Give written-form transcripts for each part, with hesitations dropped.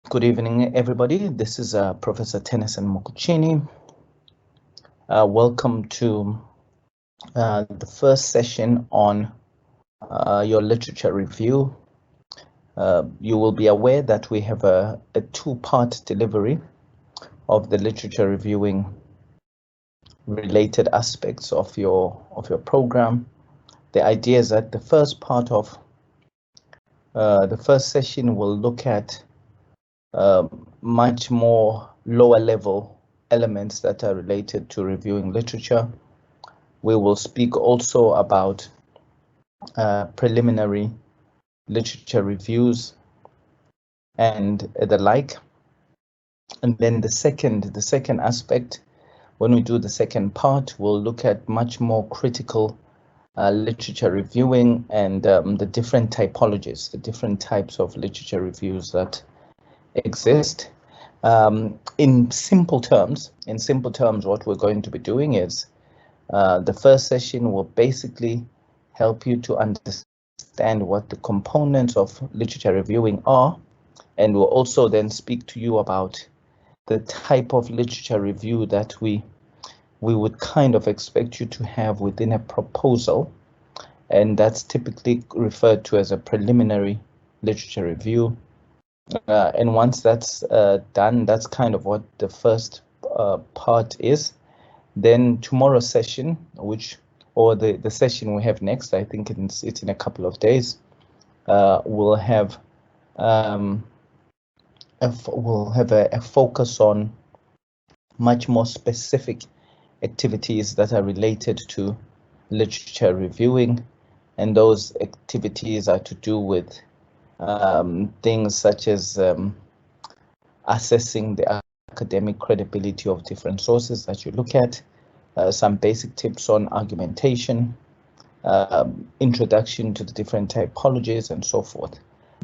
Good evening, everybody. This is Professor Tennyson Mokuchini. Welcome to the first session on your literature review. You will be aware that we have a two-part delivery of the literature reviewing related aspects of your program. The idea is that the first part of the first session will look at much more lower level elements that are related to reviewing literature. We will speak also about preliminary literature reviews and the like. And then the second aspect, when we do the second part, we'll look at much more critical literature reviewing and the different typologies, the different types of literature reviews that exist. In simple terms, what we're going to be doing is the first session will basically help you to understand what the components of literature reviewing are, and we'll also then speak to you about the type of literature review that we would kind of expect you to have within a proposal, and that's typically referred to as a preliminary literature review. And once that's done, that's kind of what the first part is. Then tomorrow's session, the session we have next, I think it's in a couple of days, we'll have a focus on much more specific activities that are related to literature reviewing, and those activities are to do with things such as assessing the academic credibility of different sources that you look at, some basic tips on argumentation, introduction to the different typologies, and so forth.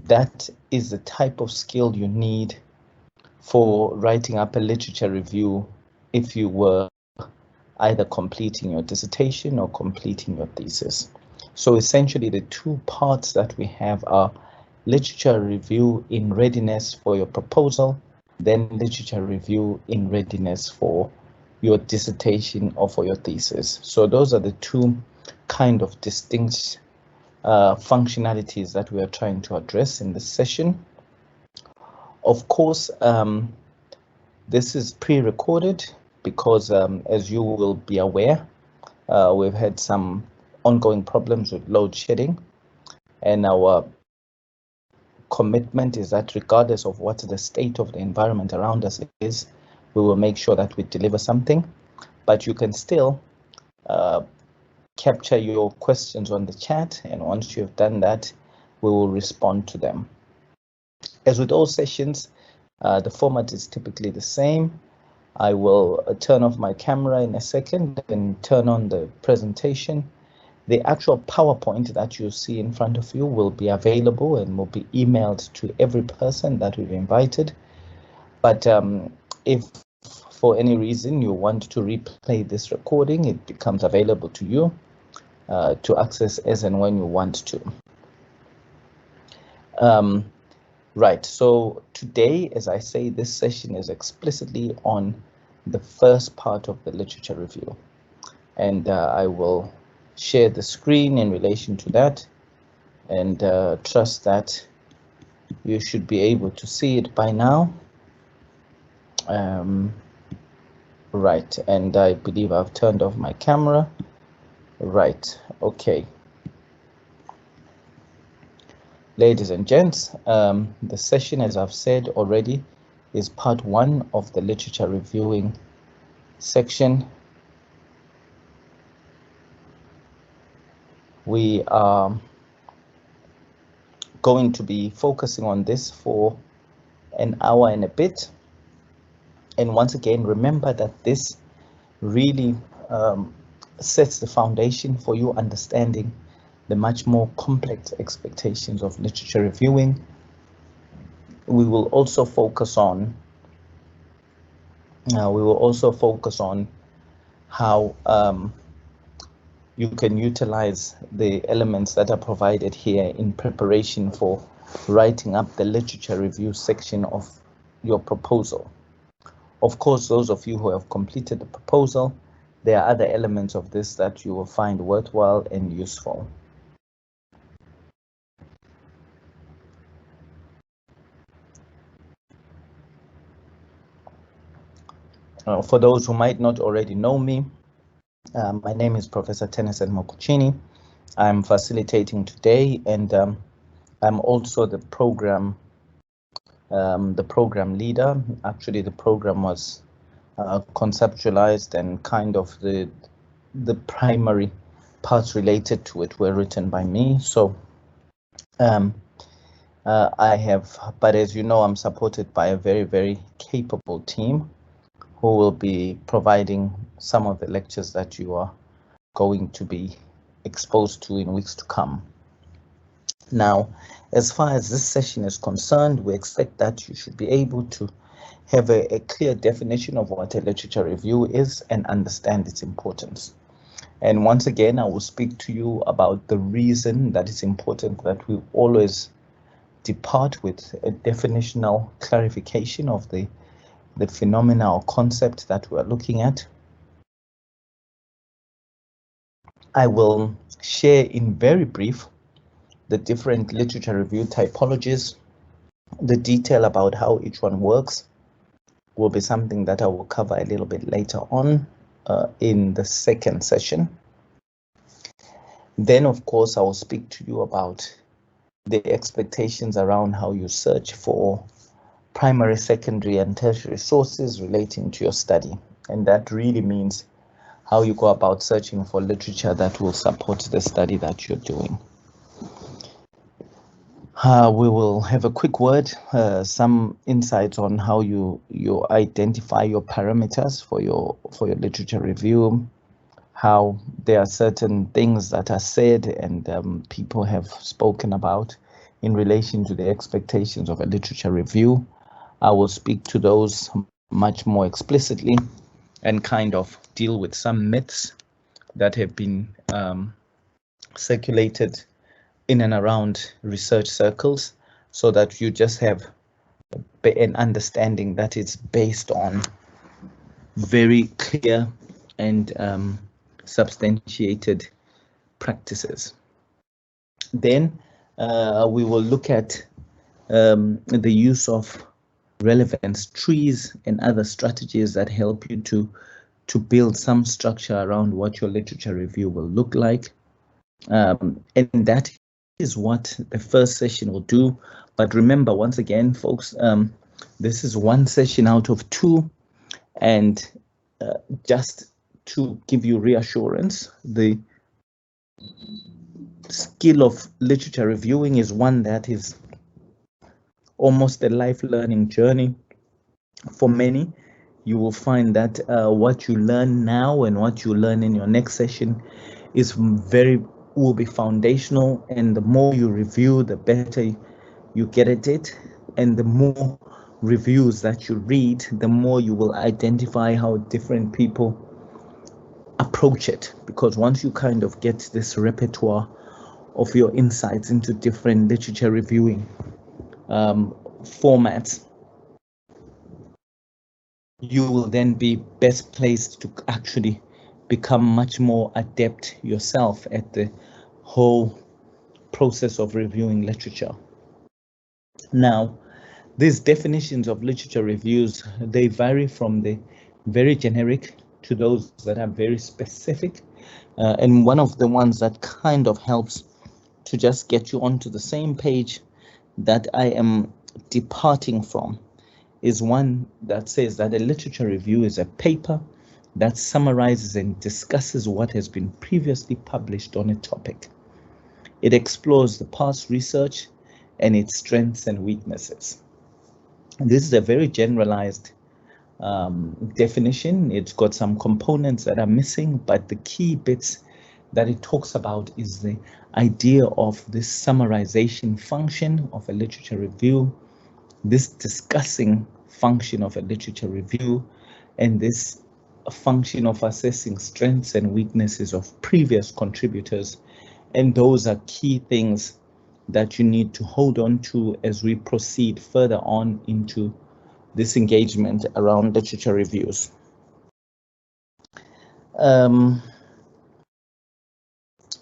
That is the type of skill you need for writing up a literature review if you were either completing your dissertation or completing your thesis. So essentially the two parts that we have are literature review in readiness for your proposal, then literature review in readiness for your dissertation or for your thesis. So those are the two kind of distinct functionalities that we are trying to address in this session. Of course, this is pre-recorded because, as you will be aware, we've had some ongoing problems with load shedding, and our commitment is that regardless of what the state of the environment around us is, we will make sure that we deliver something. But you can still capture your questions on the chat, and once you've done that, we will respond to them. As with all sessions, the format is typically the same. I will turn off my camera in a second and turn on the presentation. The actual PowerPoint that you see in front of you will be available and will be emailed to every person that we've invited. But if for any reason you want to replay this recording, it becomes available to you to access as and when you want to. Right, so today, as I say, this session is explicitly on the first part of the literature review, and I will share the screen in relation to that, and trust that you should be able to see it by now. Right, and I believe I've turned off my camera. Right, okay. Ladies and gents, the session, as I've said already, is part one of the literature reviewing section. We are going to be focusing on this for an hour and a bit. And once again, remember that this really sets the foundation for you understanding the much more complex expectations of literature reviewing. We will also focus on how you can utilize the elements that are provided here in preparation for writing up the literature review section of your proposal. Of course, those of you who have completed the proposal, there are other elements of this that you will find worthwhile and useful. For those who might not already know me, my name is Professor Tennyson Mokuchini. I'm facilitating today, and I'm also the program leader. Actually, the program was conceptualized, and kind of the primary parts related to it were written by me. So I have, but as you know, I'm supported by a very, very capable team who will be providing some of the lectures that you are going to be exposed to in weeks to come. Now, as far as this session is concerned, we expect that you should be able to have a clear definition of what a literature review is and understand its importance. And once again, I will speak to you about the reason that it's important that we always depart with a definitional clarification of the phenomena or concept that we're looking at. I will share in very brief the different literature review typologies. The detail about how each one works will be something that I will cover a little bit later on in the second session. Then, of course, I will speak to you about the expectations around how you search for primary, secondary, and tertiary sources relating to your study. And that really means how you go about searching for literature that will support the study that you're doing. We will have a quick word, some insights on how you identify your parameters for your literature review, how there are certain things that are said and people have spoken about in relation to the expectations of a literature review. I will speak to those much more explicitly and kind of deal with some myths that have been circulated in and around research circles, so that you just have an understanding that it's based on very clear and substantiated practices. Then we will look at the use of relevance trees and other strategies that help you to build some structure around what your literature review will look like. And that is what the first session will do. But remember, once again, folks, this is one session out of two, and just to give you reassurance, the skill of literature reviewing is one that is almost a life learning journey for many. You will find that what you learn now and what you learn in your next session is will be foundational, and the more you review, the better you get at it, and the more reviews that you read, the more you will identify how different people approach it, because once you kind of get this repertoire of your insights into different literature reviewing formats, you will then be best placed to actually become much more adept yourself at the whole process of reviewing literature. Now, these definitions of literature reviews, they vary from the very generic to those that are very specific. And one of the ones that kind of helps to just get you onto the same page that I am departing from is one that says that a literature review is a paper that summarizes and discusses what has been previously published on a topic. It explores the past research and its strengths and weaknesses. And this is a very generalized definition. It's got some components that are missing, but the key bits that it talks about is the idea of this summarization function of a literature review, this discussing function of a literature review, and this function of assessing strengths and weaknesses of previous contributors. And those are key things that you need to hold on to as we proceed further on into this engagement around literature reviews.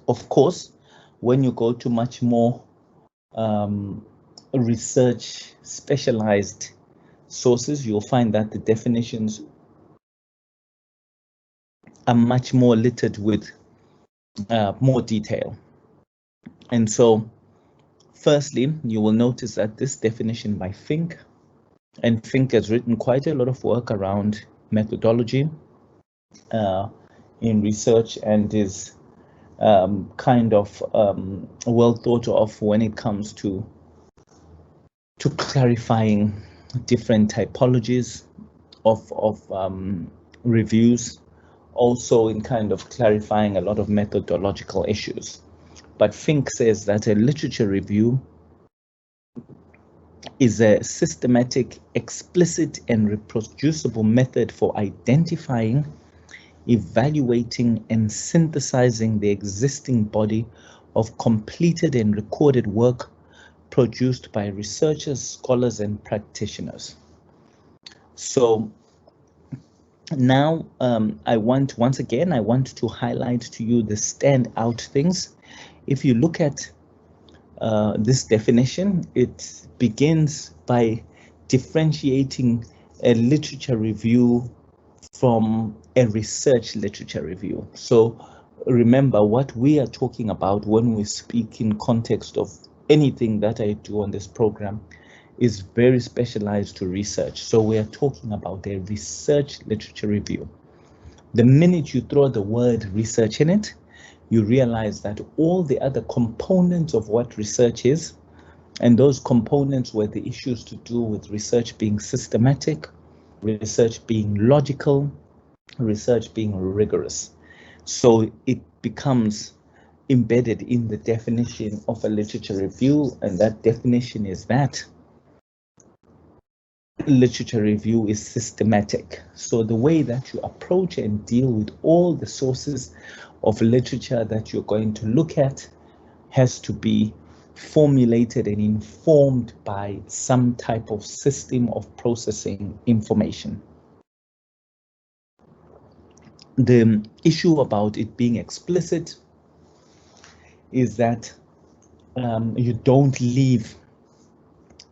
Of course, when you go to much more research specialized sources, you'll find that the definitions are much more littered with more detail. And so, firstly, you will notice that this definition by Fink, and Fink has written quite a lot of work around methodology in research, and is kind of well thought of when it comes to clarifying different typologies of reviews, also in kind of clarifying a lot of methodological issues. But Fink says that a literature review is a systematic, explicit, and reproducible method for identifying, evaluating, and synthesizing the existing body of completed and recorded work produced by researchers, scholars, and practitioners. So now I want to highlight to you the standout things. If you look at this definition, it begins by differentiating a literature review from a research literature review. So remember, what we are talking about when we speak in context of anything that I do on this program is very specialized to research. So we are talking about a research literature review. The minute you throw the word research in it, you realize that all the other components of what research is, and those components were the issues to do with research being systematic, research being logical, research being rigorous. So it becomes embedded in the definition of a literature review, and that definition is that literature review is systematic. So the way that you approach and deal with all the sources of literature that you're going to look at has to be formulated and informed by some type of system of processing information. The issue about it being explicit is that you don't leave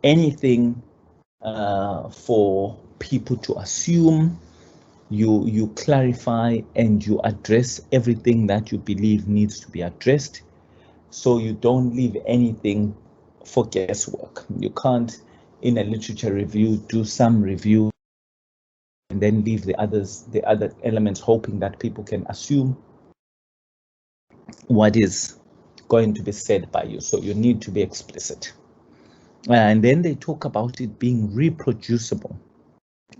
anything for people to assume. You clarify and you address everything that you believe needs to be addressed. So you don't leave anything for guesswork. You can't, in a literature review, do some review and then leave the other elements hoping that people can assume what is going to be said by you. So you need to be explicit. And then they talk about it being reproducible.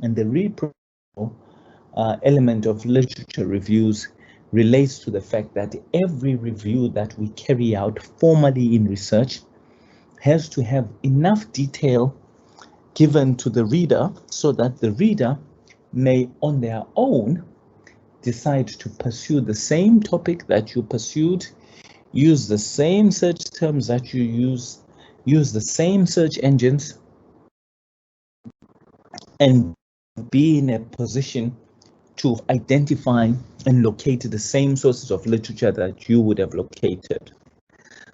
And the reproducible element of literature reviews relates to the fact that every review that we carry out formally in research has to have enough detail given to the reader so that the reader may on their own decide to pursue the same topic that you pursued, use the same search terms that you use the same search engines, and be in a position to identify and locate the same sources of literature that you would have located.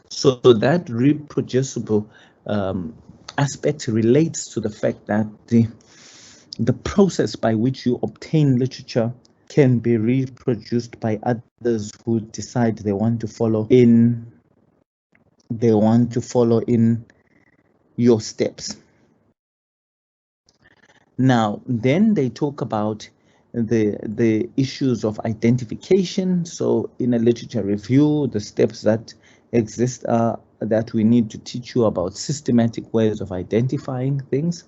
So that reproducible aspect relates to the fact that the process by which you obtain literature can be reproduced by others who decide they want to follow in your steps. Now, then they talk about the issues of identification. So in a literature review, the steps that exist are that we need to teach you about systematic ways of identifying things.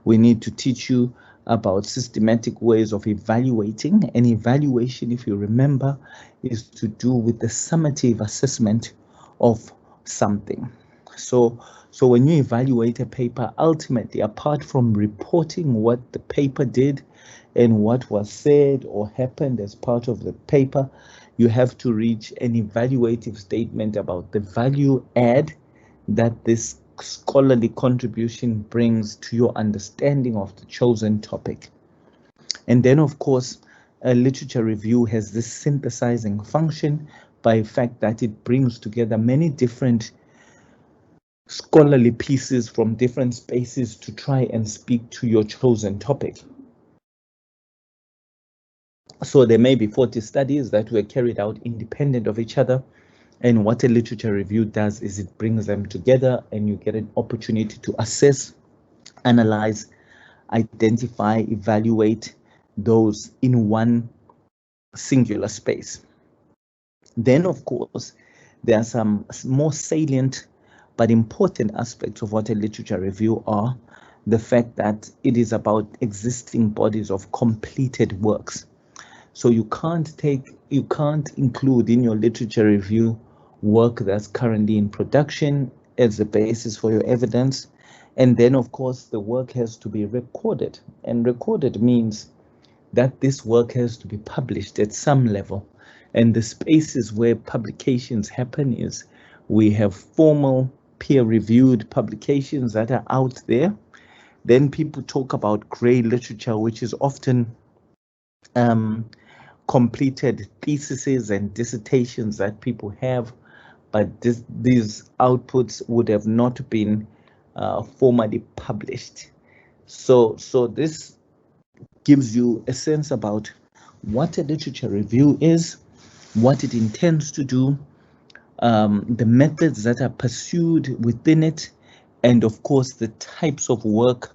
We need to teach you about systematic ways of evaluating. And evaluation, if you remember, is to do with the summative assessment of something. So when you evaluate a paper, ultimately, apart from reporting what the paper did and what was said or happened as part of the paper, you have to reach an evaluative statement about the value add that this scholarly contribution brings to your understanding of the chosen topic. And then, of course, a literature review has this synthesizing function by the fact that it brings together many different scholarly pieces from different spaces to try and speak to your chosen topic. So there may be 40 studies that were carried out independent of each other. And what a literature review does is it brings them together and you get an opportunity to assess, analyze, identify, evaluate those in one singular space. Then, of course, there are some more salient but important aspects of what a literature review are. The fact that it is about existing bodies of completed works. So you can't include in your literature review work that's currently in production as the basis for your evidence. And then, of course, the work has to be recorded. And recorded means that this work has to be published at some level. And the spaces where publications happen is we have formal peer-reviewed publications that are out there. Then people talk about grey literature, which is often completed theses and dissertations that people have, but these outputs would have not been formally published. So this gives you a sense about what a literature review is, what it intends to do, the methods that are pursued within it, and of course the types of work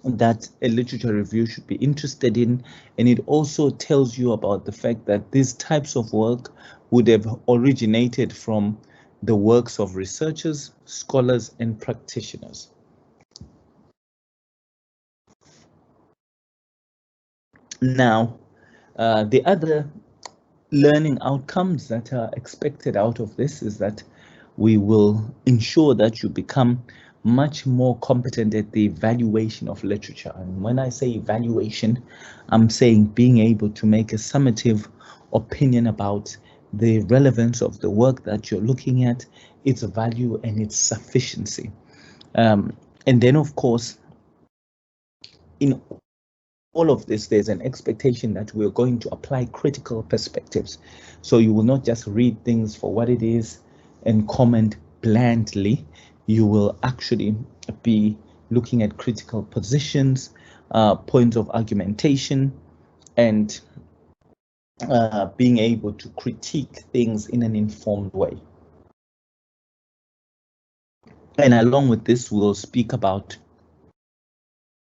that a literature review should be interested in. And it also tells you about the fact that these types of work would have originated from the works of researchers, scholars, and practitioners. Now, the other learning outcomes that are expected out of this is that we will ensure that you become much more competent at the evaluation of literature. And when I say evaluation, I'm saying being able to make a summative opinion about the relevance of the work that you're looking at, its value and its sufficiency. And then, of course, in all of this, there's an expectation that we're going to apply critical perspectives. So you will not just read things for what it is and comment blandly. You will actually be looking at critical positions, points of argumentation, and being able to critique things in an informed way. And along with this, we'll speak about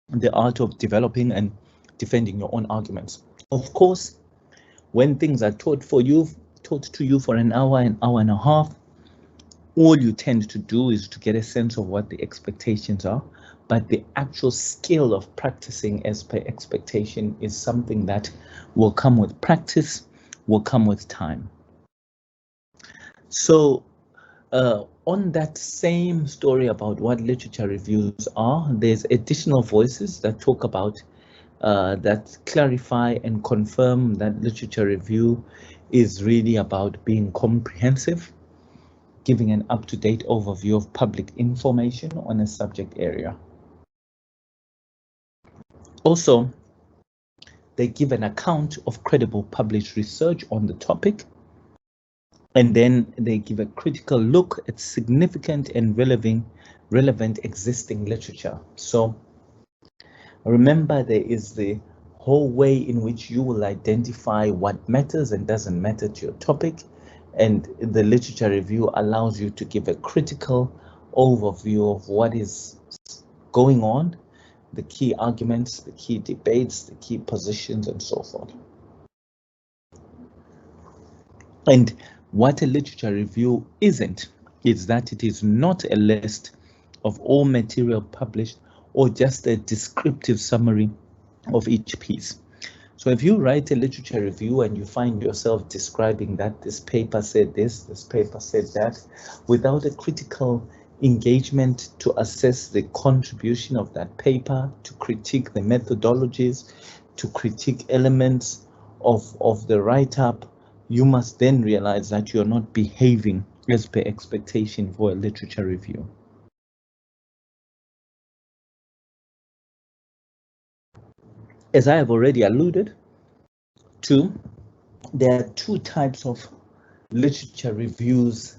the art of developing and defending your own arguments. Of course, when things are taught to you for an hour and a half, all you tend to do is to get a sense of what the expectations are, but the actual skill of practicing as per expectation is something that will come with practice, will come with time. So on that same story about what literature reviews are, there's additional voices that talk about that clarify and confirm that literature review is really about being comprehensive, giving an up-to-date overview of public information on a subject area. Also, they give an account of credible published research on the topic, and then they give a critical look at significant and relevant existing literature. So remember, there is the whole way in which you will identify what matters and doesn't matter to your topic, and the literature review allows you to give a critical overview of what is going on, the key arguments, the key debates, the key positions, and so forth. And what a literature review isn't is that it is not a list of all material published or just a descriptive summary of each piece. So if you write a literature review and you find yourself describing that this paper said this paper said that, without a critical engagement to assess the contribution of that paper, to critique the methodologies, to critique elements of the write-up, you must then realize that you're not behaving as per expectation for a literature review. As I have already alluded to, there are two types of literature reviews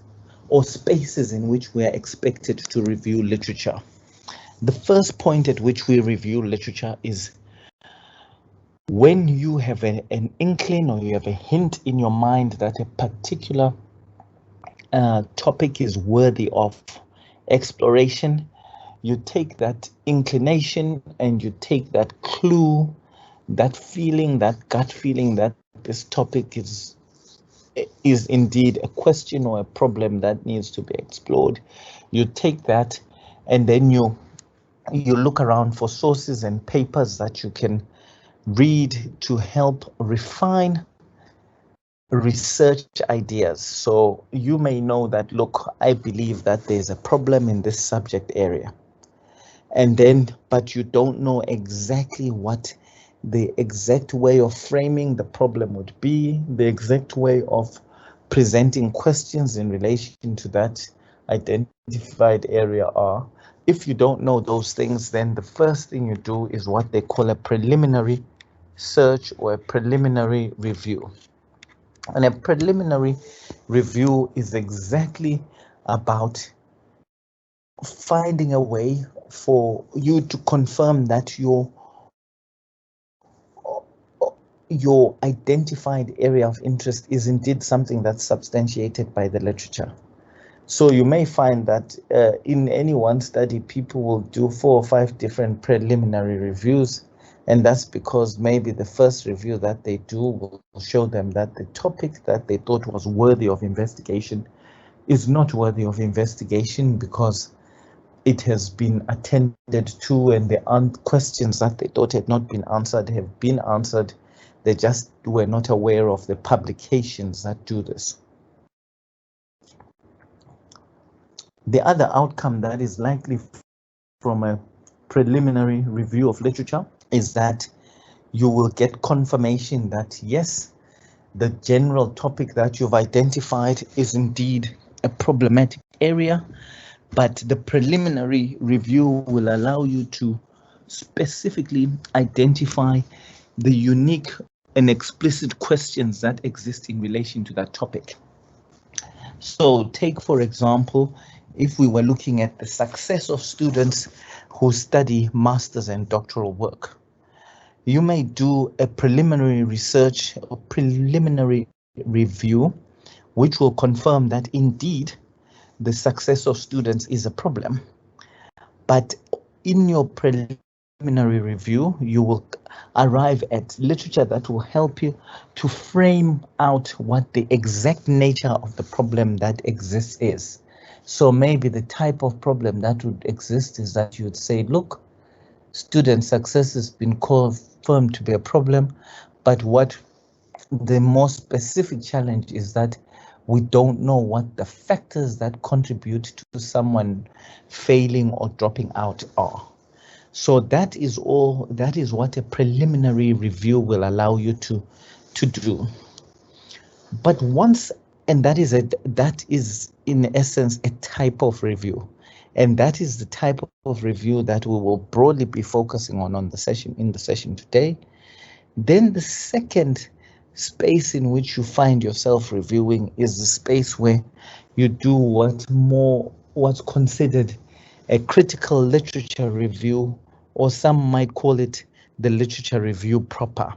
or spaces in which we are expected to review literature. The first point at which we review literature is when you have an inkling or you have a hint in your mind that a particular topic is worthy of exploration. You take that inclination and you take that clue, that feeling, that gut feeling that this topic is indeed a question or a problem that needs to be explored. You take that and then you look around for sources and papers that you can read to help refine research ideas. So you may know that, look, I believe that there's a problem in this subject area. And then, but you don't know exactly what the exact way of framing the problem would be, the exact way of presenting questions in relation to that identified area are. If you don't know those things, then the first thing you do is what they call a preliminary search or a preliminary review. And a preliminary review is exactly about finding a way for you to confirm that your identified area of interest is indeed something that's substantiated by the literature. So you may find that in any one study, people will do 4 or 5 different preliminary reviews. And that's because maybe the first review that they do will show them that the topic that they thought was worthy of investigation is not worthy of investigation because it has been attended to and the questions that they thought had not been answered have been answered. They just were not aware of the publications that do this. The other outcome that is likely from a preliminary review of literature is that you will get confirmation that yes, the general topic that you've identified is indeed a problematic area, but the preliminary review will allow you to specifically identify the unique and explicit questions that exist in relation to that topic. So take, for example, if we were looking at the success of students who study master's and doctoral work, you may do a preliminary research or preliminary review, which will confirm that indeed the success of students is a problem. But in your preliminary review, you will arrive at literature that will help you to frame out what the exact nature of the problem that exists is. So maybe the type of problem that would exist is that you would say, look, student success has been confirmed to be a problem, but what the more specific challenge is that we don't know what the factors that contribute to someone failing or dropping out are. So that is what a preliminary review will allow you to do. But once, and that is in essence a type of review. And that is the type of review that we will broadly be focusing on in the session today. Then the second space in which you find yourself reviewing is the space where you do what's considered a critical literature review, or some might call it the literature review proper,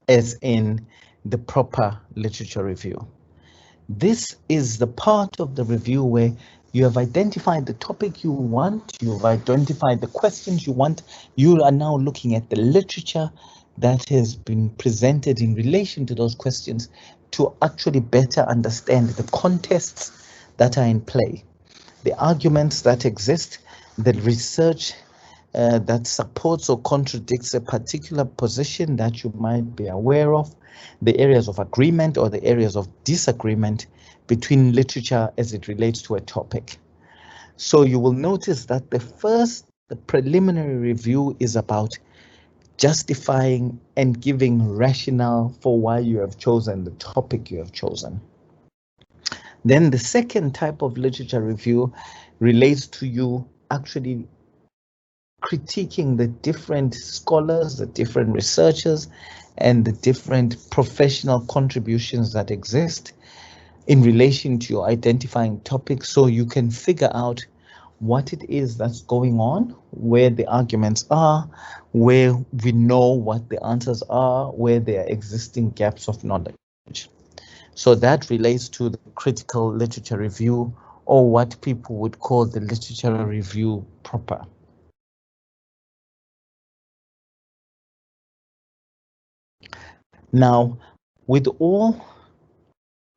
as in the proper literature review. This is the part of the review where you have identified the topic you want, you've identified the questions you want, you are now looking at the literature that has been presented in relation to those questions to actually better understand the contexts that are in play, the arguments that exist, the research that supports or contradicts a particular position that you might be aware of, the areas of agreement or the areas of disagreement between literature as it relates to a topic. So you will notice that the preliminary review is about justifying and giving rationale for why you have chosen the topic you have chosen. Then the second type of literature review relates to you actually critiquing the different scholars, the different researchers, and the different professional contributions that exist in relation to your identifying topics, so you can figure out what it is that's going on, where the arguments are, where we know what the answers are, where there are existing gaps of knowledge. So that relates to the critical literature review, or what people would call the literature review proper. Now, with all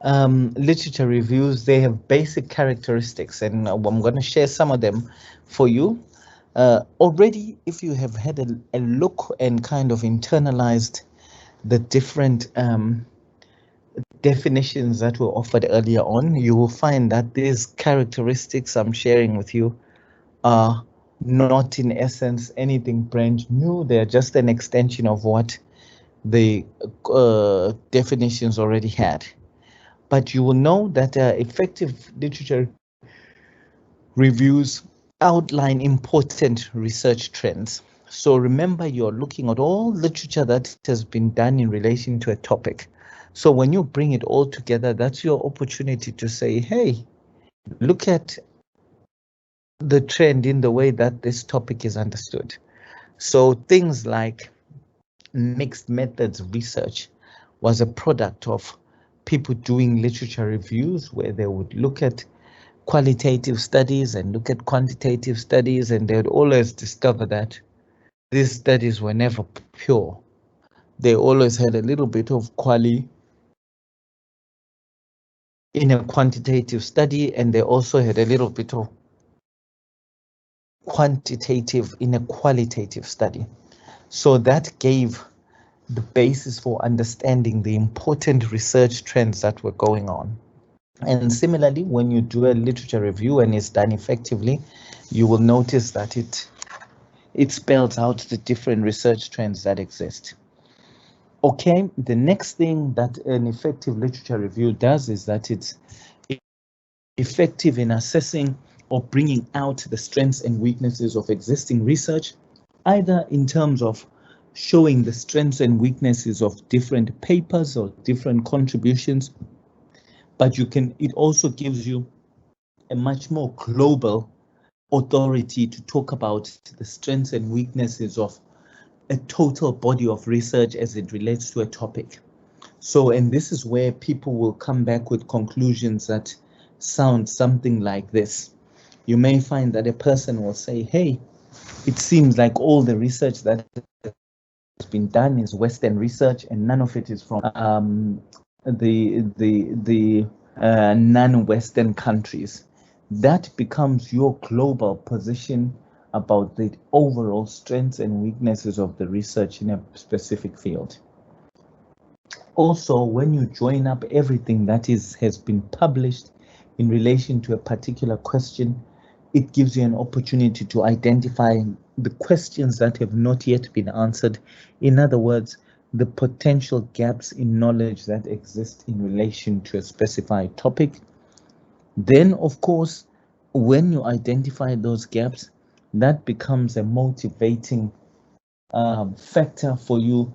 literature reviews, they have basic characteristics, and I'm going to share some of them for you. Already, if you have had a look and kind of internalized the different definitions that were offered earlier on, you will find that these characteristics I'm sharing with you are not in essence anything brand new. They're just an extension of what the definitions already had. But you will know that effective literature reviews outline important research trends. So remember, you're looking at all literature that has been done in relation to a topic. So when you bring it all together, that's your opportunity to say, hey, look at the trend in the way that this topic is understood. So things like mixed methods research was a product of people doing literature reviews, where they would look at qualitative studies and look at quantitative studies, and they would always discover that these studies were never pure. They always had a little bit of quali in a quantitative study, and they also had a little bit of quantitative in a qualitative study. So that gave the basis for understanding the important research trends that were going on. And similarly, when you do a literature review and it's done effectively, you will notice that it spells out the different research trends that exist. Okay, the next thing that an effective literature review does is that it's effective in assessing or bringing out the strengths and weaknesses of existing research, either in terms of showing the strengths and weaknesses of different papers or different contributions, but it also gives you a much more global authority to talk about the strengths and weaknesses of a total body of research as it relates to a topic. So, and this is where people will come back with conclusions that sound something like this. You may find that a person will say, hey, it seems like all the research that has been done is Western research, and none of it is from the non-Western countries. That becomes your global position about the overall strengths and weaknesses of the research in a specific field. Also, when you join up everything that has been published in relation to a particular question, it gives you an opportunity to identify the questions that have not yet been answered. In other words, the potential gaps in knowledge that exist in relation to a specified topic. Then, of course, when you identify those gaps, that becomes a motivating factor for you,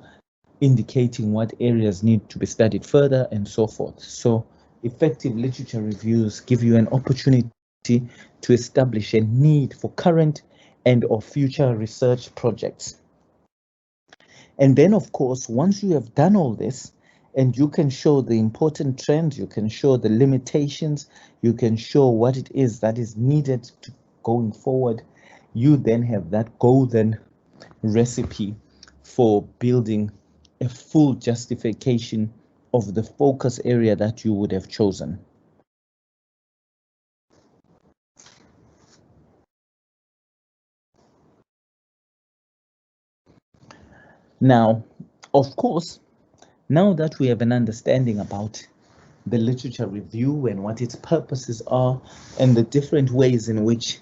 indicating what areas need to be studied further and so forth. So effective literature reviews give you an opportunity to establish a need for current and or future research projects. And then, of course, once you have done all this, and you can show the important trends, you can show the limitations, you can show what it is that is needed to going forward, you then have that golden recipe for building a full justification of the focus area that you would have chosen. Now, of course, now that we have an understanding about the literature review and what its purposes are and the different ways in which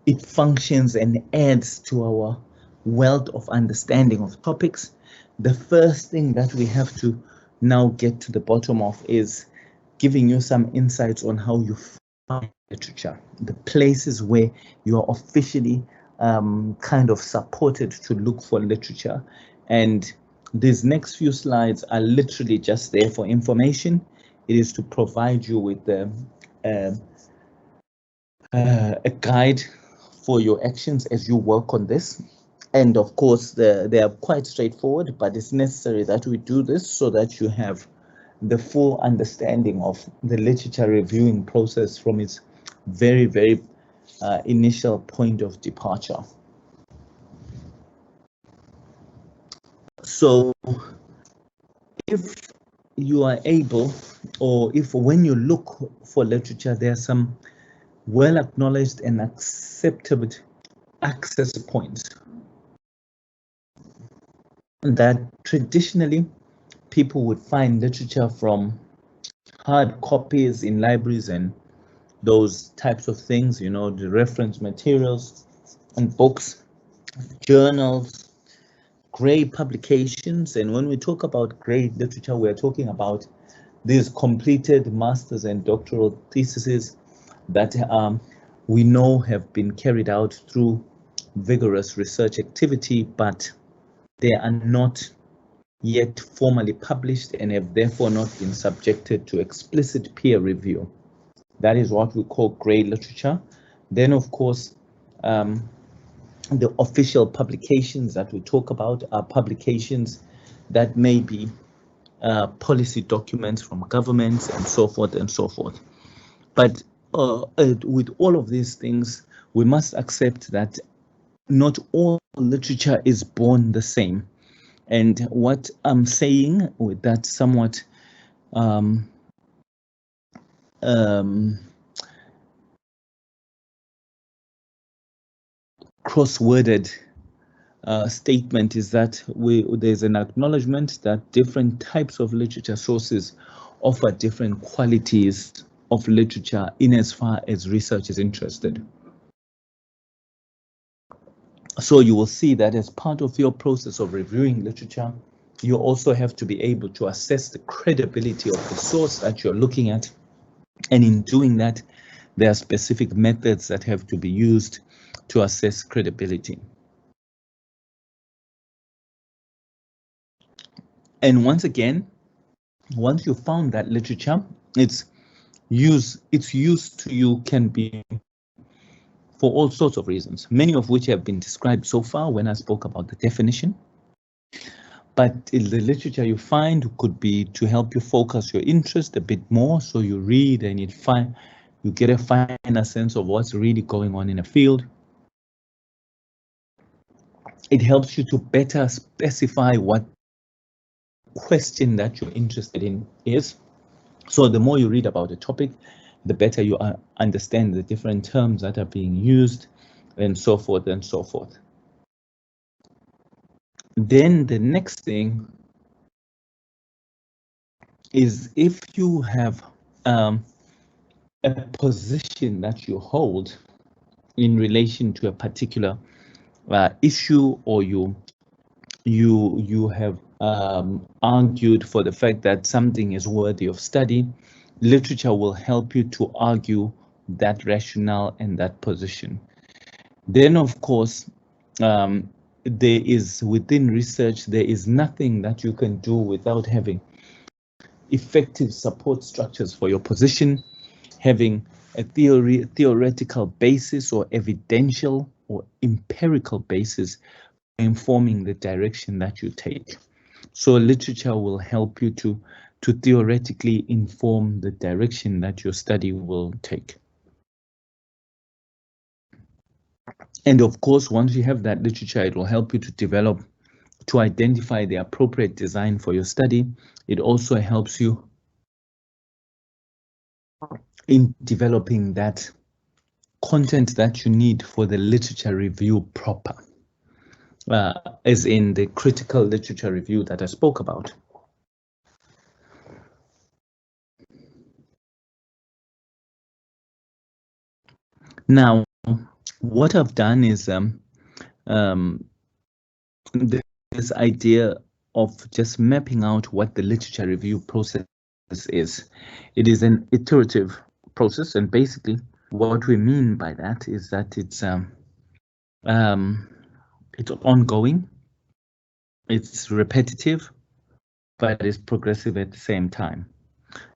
it functions and adds to our wealth of understanding of topics, the first thing that we have to now get to the bottom of is giving you some insights on how you find literature, the places where you are officially kind of supported to look for literature. And these next few slides are literally just there for information. It is to provide you with a guide for your actions as you work on this. And of course, they are quite straightforward, but it's necessary that we do this so that you have the full understanding of the literature reviewing process from its very initial point of departure. So if you are able, or if when you look for literature, there are some well acknowledged and accepted access points that traditionally people would find literature from hard copies in libraries and those types of things, you know, the reference materials and books, journals, grey publications. And when we talk about grey literature, we're talking about these completed master's and doctoral theses that we know have been carried out through vigorous research activity, but they are not yet formally published and have therefore not been subjected to explicit peer review. That is what we call grey literature. Then, of course, the official publications that we talk about are publications that may be policy documents from governments and so forth and so forth. But with all of these things, we must accept that not all literature is born the same. And what I'm saying with that somewhat cross-worded statement is that there's an acknowledgement that different types of literature sources offer different qualities of literature in as far as research is interested. So you will see that as part of your process of reviewing literature, you also have to be able to assess the credibility of the source that you're looking at. And in doing that, there are specific methods that have to be used to assess credibility. And once again, once you found that literature, its use to you can be for all sorts of reasons, many of which have been described so far when I spoke about the definition. But the literature you find could be to help you focus your interest a bit more, so you read and you get a finer sense of what's really going on in a field. It helps you to better specify what question that you're interested in is. So the more you read about a topic, the better you understand the different terms that are being used and so forth and so forth. Then the next thing is if you have a position that you hold in relation to a particular issue, or you have argued for the fact that something is worthy of study, literature will help you to argue that rationale and that position. Then, of course, there is within research, there is nothing that you can do without having effective support structures for your position, having a theoretical basis or evidential or empirical basis informing the direction that you take. So literature will help you to theoretically inform the direction that your study will take. And of course, once you have that literature, it will help you to identify the appropriate design for your study. It also helps you in developing that content that you need for the literature review proper, as in the critical literature review that I spoke about. Now, what I've done is this idea of just mapping out what the literature review process is. It is an iterative process, and basically what we mean by that is that it's It's ongoing, it's repetitive, but it's progressive at the same time.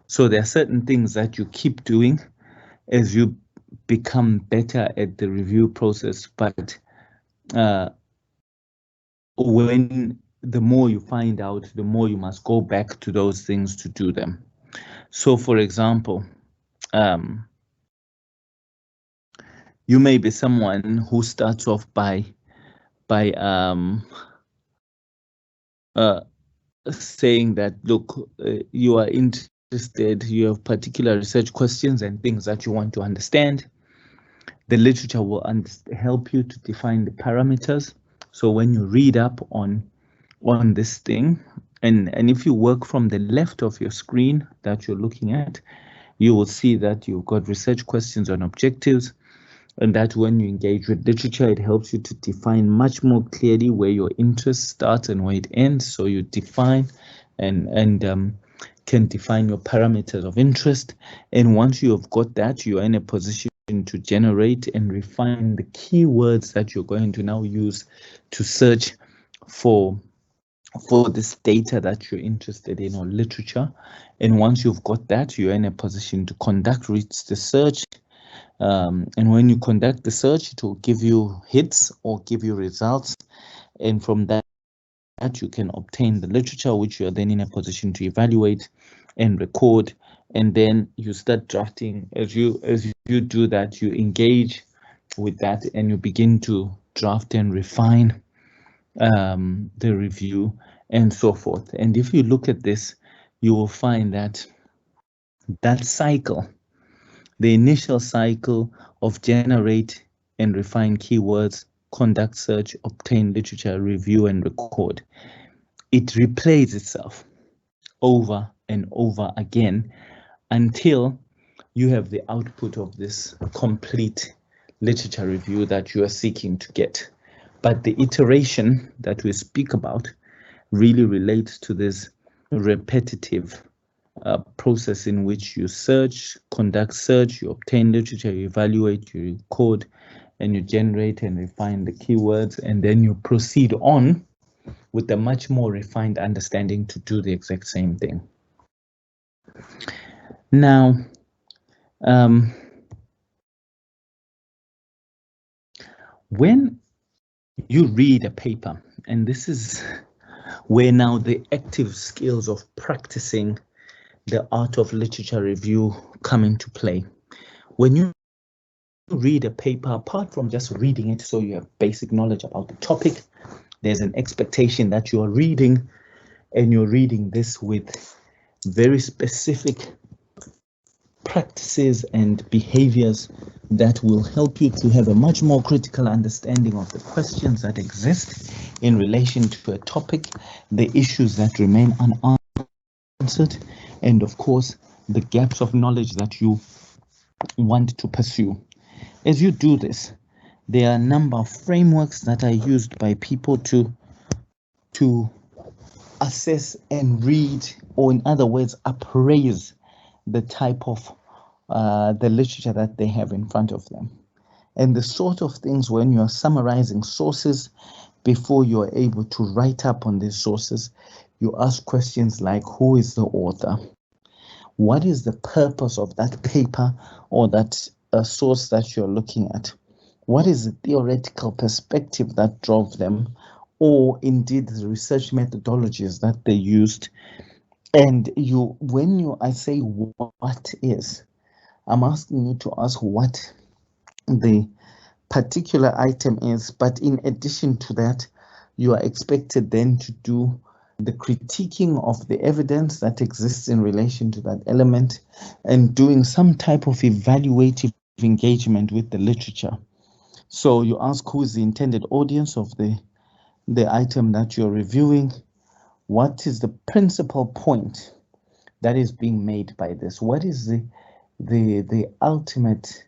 So there are certain things that you keep doing as you become better at the review process, but when the more you find out, the more you must go back to those things to do them. So for example, you may be someone who starts off by saying that, look, you are interested, you have particular research questions and things that you want to understand. The literature will help you to define the parameters. So when you read up on this thing, and if you work from the left of your screen that you're looking at, you will see that you've got research questions on objectives, and that when you engage with literature, it helps you to define much more clearly where your interest starts and where it ends. So you define and can define your parameters of interest. And once you have got that, you are in a position to generate and refine the keywords that you're going to now use to search for this data that you're interested in, or literature. And once you've got that, you're in a position to conduct the search. And when you conduct the search, it will give you hits or give you results. And from that, you can obtain the literature, which you are then in a position to evaluate and record. And then you start drafting. As you do that, you engage with that and you begin to draft and refine the review and so forth. And if you look at this, you will find that cycle, the initial cycle of generate and refine keywords, conduct search, obtain literature, review and record, it replays itself over and over again until you have the output of this complete literature review that you are seeking to get. But the iteration that we speak about really relates to this repetitive process in which you search, conduct search, you obtain literature, you evaluate, you record, and you generate and refine the keywords, and then you proceed on with a much more refined understanding to do the exact same thing. Now, when you read a paper, and this is where now the active skills of practicing the art of literature review come into play. When you read a paper, apart from just reading it so you have basic knowledge about the topic, there's an expectation that you are reading, and you're reading this with very specific practices and behaviors that will help you to have a much more critical understanding of the questions that exist in relation to a topic, the issues that remain unanswered, and of course, the gaps of knowledge that you want to pursue. As you do this, there are a number of frameworks that are used by people to assess and read, or in other words, appraise the type of the literature that they have in front of them. And the sort of things when you're summarizing sources before you're able to write up on these sources, you ask questions like, who is the author? What is the purpose of that paper or that source that you're looking at? What is the theoretical perspective that drove them, or indeed the research methodologies that they used? And I say what is, I'm asking you to ask what the particular item is, but in addition to that, you are expected then to do the critiquing of the evidence that exists in relation to that element, and doing some type of evaluative engagement with the literature. So you ask, who is the intended audience of the item that you're reviewing? What is the principal point that is being made by this? What is the ultimate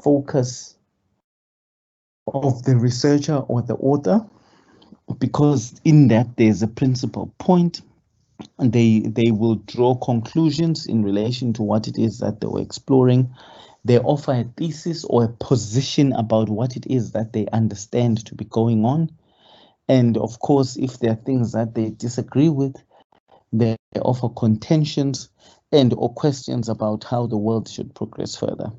focus of the researcher or the author? Because in that there's a principal point, and they will draw conclusions in relation to what it is that they were exploring. They offer a thesis or a position about what it is that they understand to be going on. And of course, if there are things that they disagree with, they offer contentions and or questions about how the world should progress further.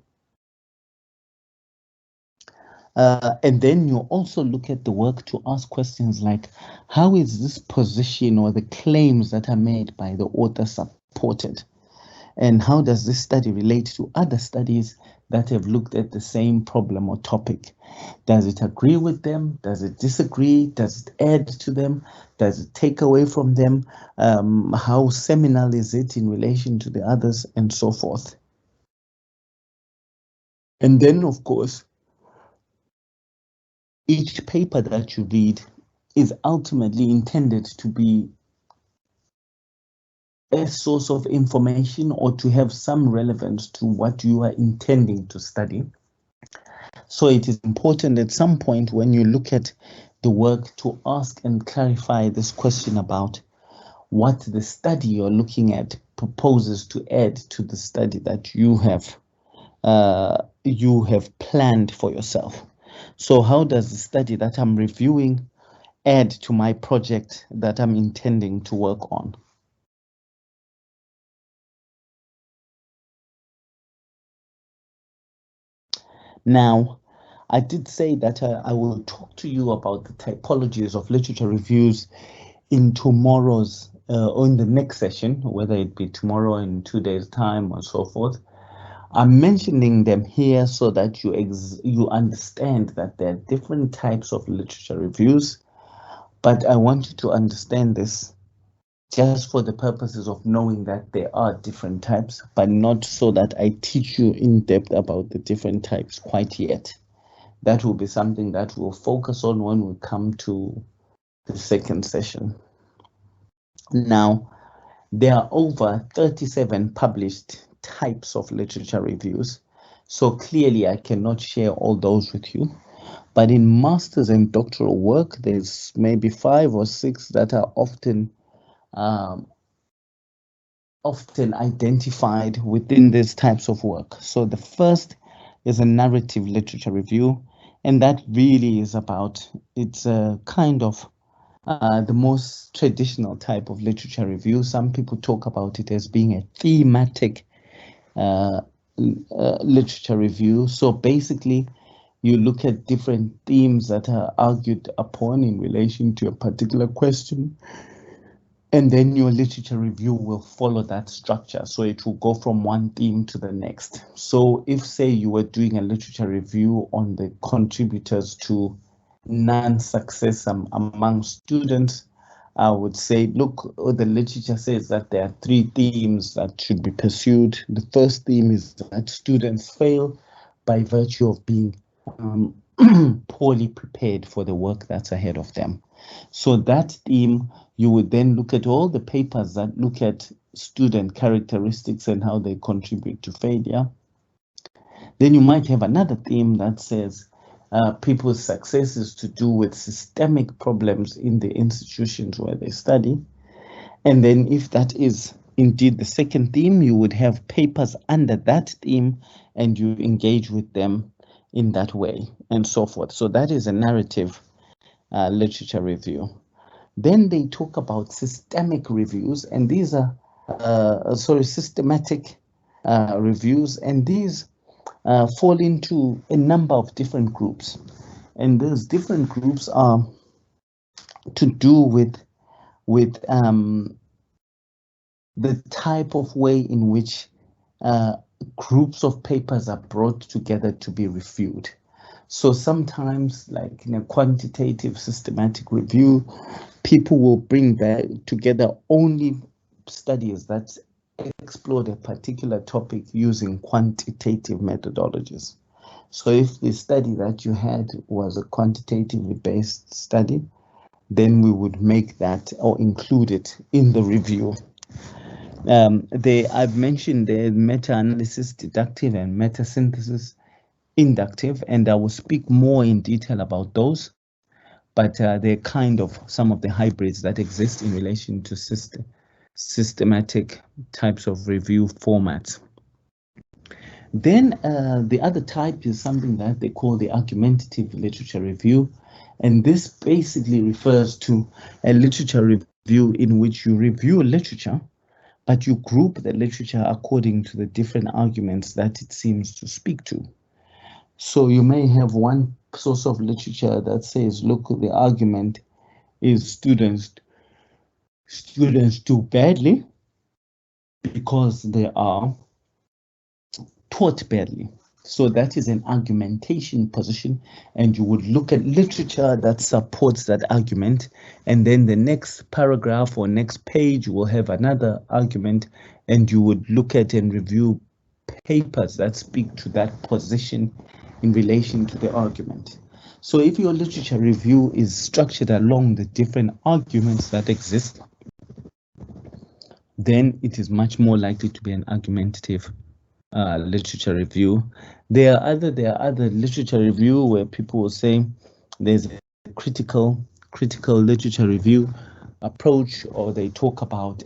And then you also look at the work to ask questions like, how is this position or the claims that are made by the author supported? And how does this study relate to other studies that have looked at the same problem or topic? Does it agree with them? Does it disagree? Does it add to them? Does it take away from them? How seminal is it in relation to the others, and so forth? And then, of course, each paper that you read is ultimately intended to be a source of information or to have some relevance to what you are intending to study. So it is important at some point when you look at the work to ask and clarify this question about what the study you're looking at proposes to add to the study that you have planned for yourself. So how does the study that I'm reviewing add to my project that I'm intending to work on? Now, I did say that I will talk to you about the typologies of literature reviews in tomorrow's or in the next session, whether it be tomorrow in 2 days' time or so forth. I'm mentioning them here so that you understand that there are different types of literature reviews, but I want you to understand this just for the purposes of knowing that there are different types, but not so that I teach you in depth about the different types quite yet. That will be something that we'll focus on when we come to the second session. Now, there are over 37 published types of literature reviews, so clearly I cannot share all those with you. But in master's and doctoral work, there's maybe 5 or 6 that are often identified within these types of work. So the first is a narrative literature review, and that really is about, it's a kind of the most traditional type of literature review. Some people talk about it as being a thematic literature review. So basically, you look at different themes that are argued upon in relation to a particular question, and then your literature review will follow that structure. So it will go from one theme to the next. So if, say, you were doing a literature review on the contributors to non-success among students, I would say, look, the literature says that there are 3 themes that should be pursued. The first theme is that students fail by virtue of being poorly prepared for the work that's ahead of them. So that theme, you would then look at all the papers that look at student characteristics and how they contribute to failure. Then you might have another theme that says people's success is to do with systemic problems in the institutions where they study. And then if that is indeed the second theme, you would have papers under that theme and you engage with them in that way and so forth. So that is a narrative literature review. Then they talk about systemic reviews, and these are systematic reviews, and these fall into a number of different groups, and those different groups are to do with the type of way in which groups of papers are brought together to be reviewed. So sometimes, like in a quantitative systematic review, people will bring together only studies that explored a particular topic using quantitative methodologies. So if the study that you had was a quantitatively based study, then we would make that or include it in the review. I've mentioned the meta-analysis, deductive, and meta-synthesis, inductive, and I will speak more in detail about those, but they're kind of some of the hybrids that exist in relation to systematic types of review formats. Then the other type is something that they call the argumentative literature review. And this basically refers to a literature review in which you review literature, but you group the literature according to the different arguments that it seems to speak to. So you may have one source of literature that says, look, the argument is students do badly because they are taught badly. So that is an argumentation position, and you would look at literature that supports that argument, and then the next paragraph or next page will have another argument, and you would look at and review papers that speak to that position in relation to the argument. So if your literature review is structured along the different arguments that exist, then it is much more likely to be an argumentative literature review. There are other literature review where people will say there's a critical literature review approach, or they talk about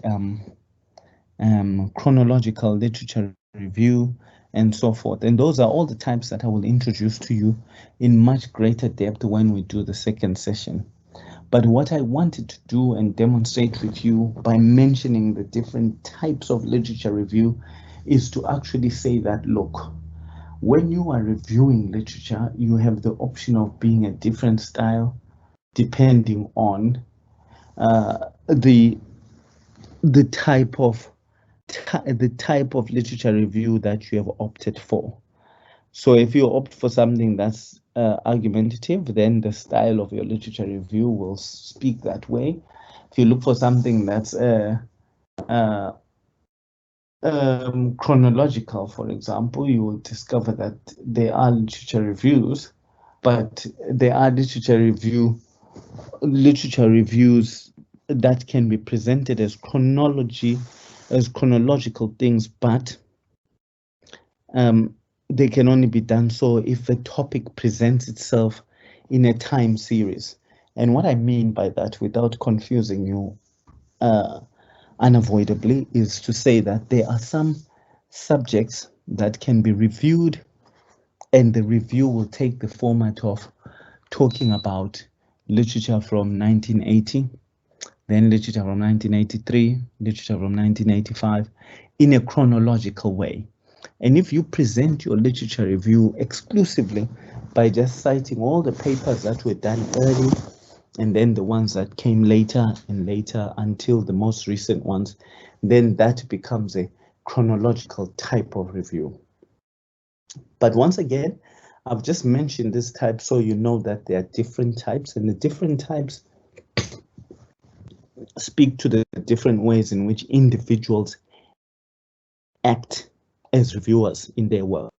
chronological literature review and so forth. And those are all the types that I will introduce to you in much greater depth when we do the second session. But what I wanted to do and demonstrate with you by mentioning the different types of literature review is to actually say that, look, when you are reviewing literature, you have the option of being a different style depending on the type of literature review that you have opted for. So if you opt for something that's argumentative, then the style of your literature review will speak that way. If you look for something that's chronological, for example, you will discover that there are literature reviews, but there are literature reviews that can be presented as chronological things, but they can only be done so if a topic presents itself in a time series. And what I mean by that, without confusing you unavoidably, is to say that there are some subjects that can be reviewed, and the review will take the format of talking about literature from 1980, then literature from 1983, literature from 1985, in a chronological way. And if you present your literature review exclusively by just citing all the papers that were done early, and then the ones that came later and later until the most recent ones, then that becomes a chronological type of review. But once again, I've just mentioned this type so you know that there are different types, and the different types speak to the different ways in which individuals act as reviewers in their work.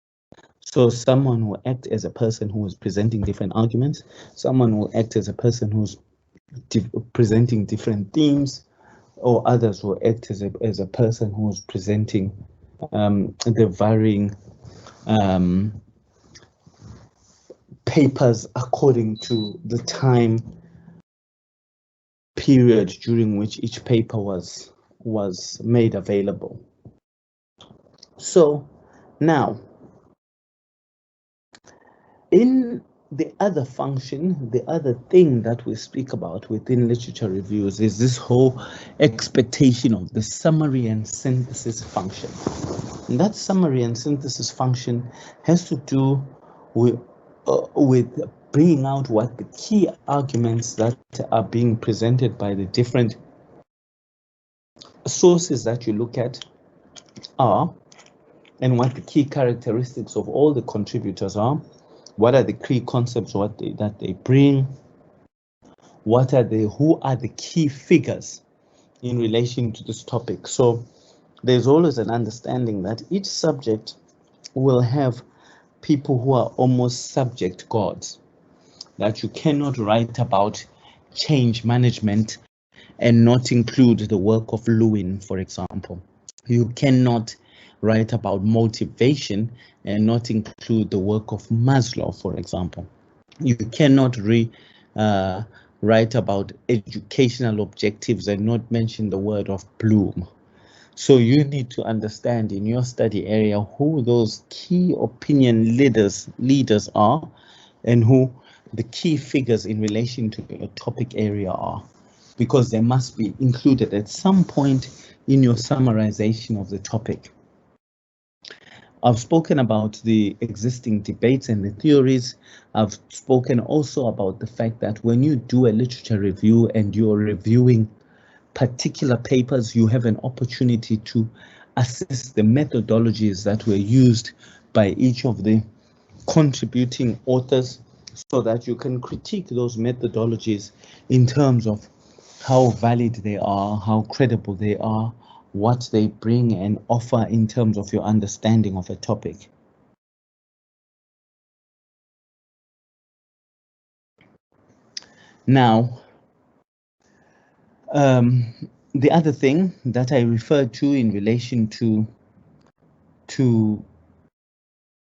So someone will act as a person who is presenting different arguments, someone will act as a person who's presenting different themes, or others will act as a person who's presenting the varying papers according to the time period during which each paper was made available. So now, in the other function, the other thing that we speak about within literature reviews is this whole expectation of the summary and synthesis function. And that summary and synthesis function has to do with bringing out what the key arguments that are being presented by the different sources that you look at are, and what the key characteristics of all the contributors are. What are the key concepts that they bring? Who are the key figures in relation to this topic? So there's always an understanding that each subject will have people who are almost subject gods, that you cannot write about change management and not include the work of Lewin, for example. You cannot write about motivation and not include the work of Maslow, for example. You cannot write about educational objectives and not mention the word of Bloom. So you need to understand in your study area who those key opinion leaders are, and who the key figures in relation to your topic area are, because they must be included at some point in your summarization of the topic. I've spoken about the existing debates and the theories. I've spoken also about the fact that when you do a literature review and you're reviewing particular papers, you have an opportunity to assess the methodologies that were used by each of the contributing authors, so that you can critique those methodologies in terms of how valid they are, how credible they are, what they bring and offer in terms of your understanding of a topic. Now, the other thing that I referred to in relation to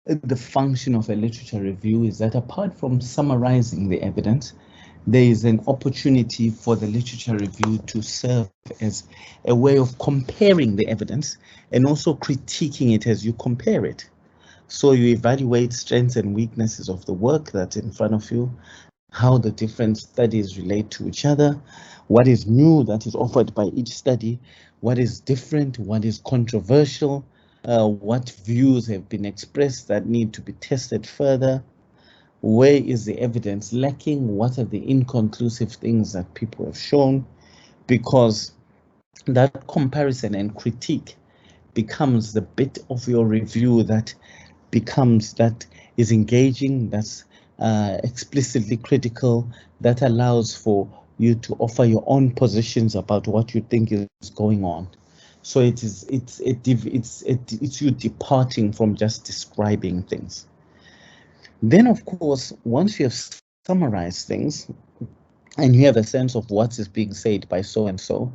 the function of a literature review is that apart from summarizing the evidence, there is an opportunity for the literature review to serve as a way of comparing the evidence and also critiquing it as you compare it. So you evaluate strengths and weaknesses of the work that's in front of you, how the different studies relate to each other, what is new that is offered by each study, what is different, what is controversial, what views have been expressed that need to be tested further, where is the evidence lacking, what are the inconclusive things that people have shown, because that comparison and critique becomes the bit of your review that is engaging, that's explicitly critical, that allows for you to offer your own positions about what you think is going on. So it's you departing from just describing things. Then, of course, once you have summarized things and you have a sense of what is being said by so and so,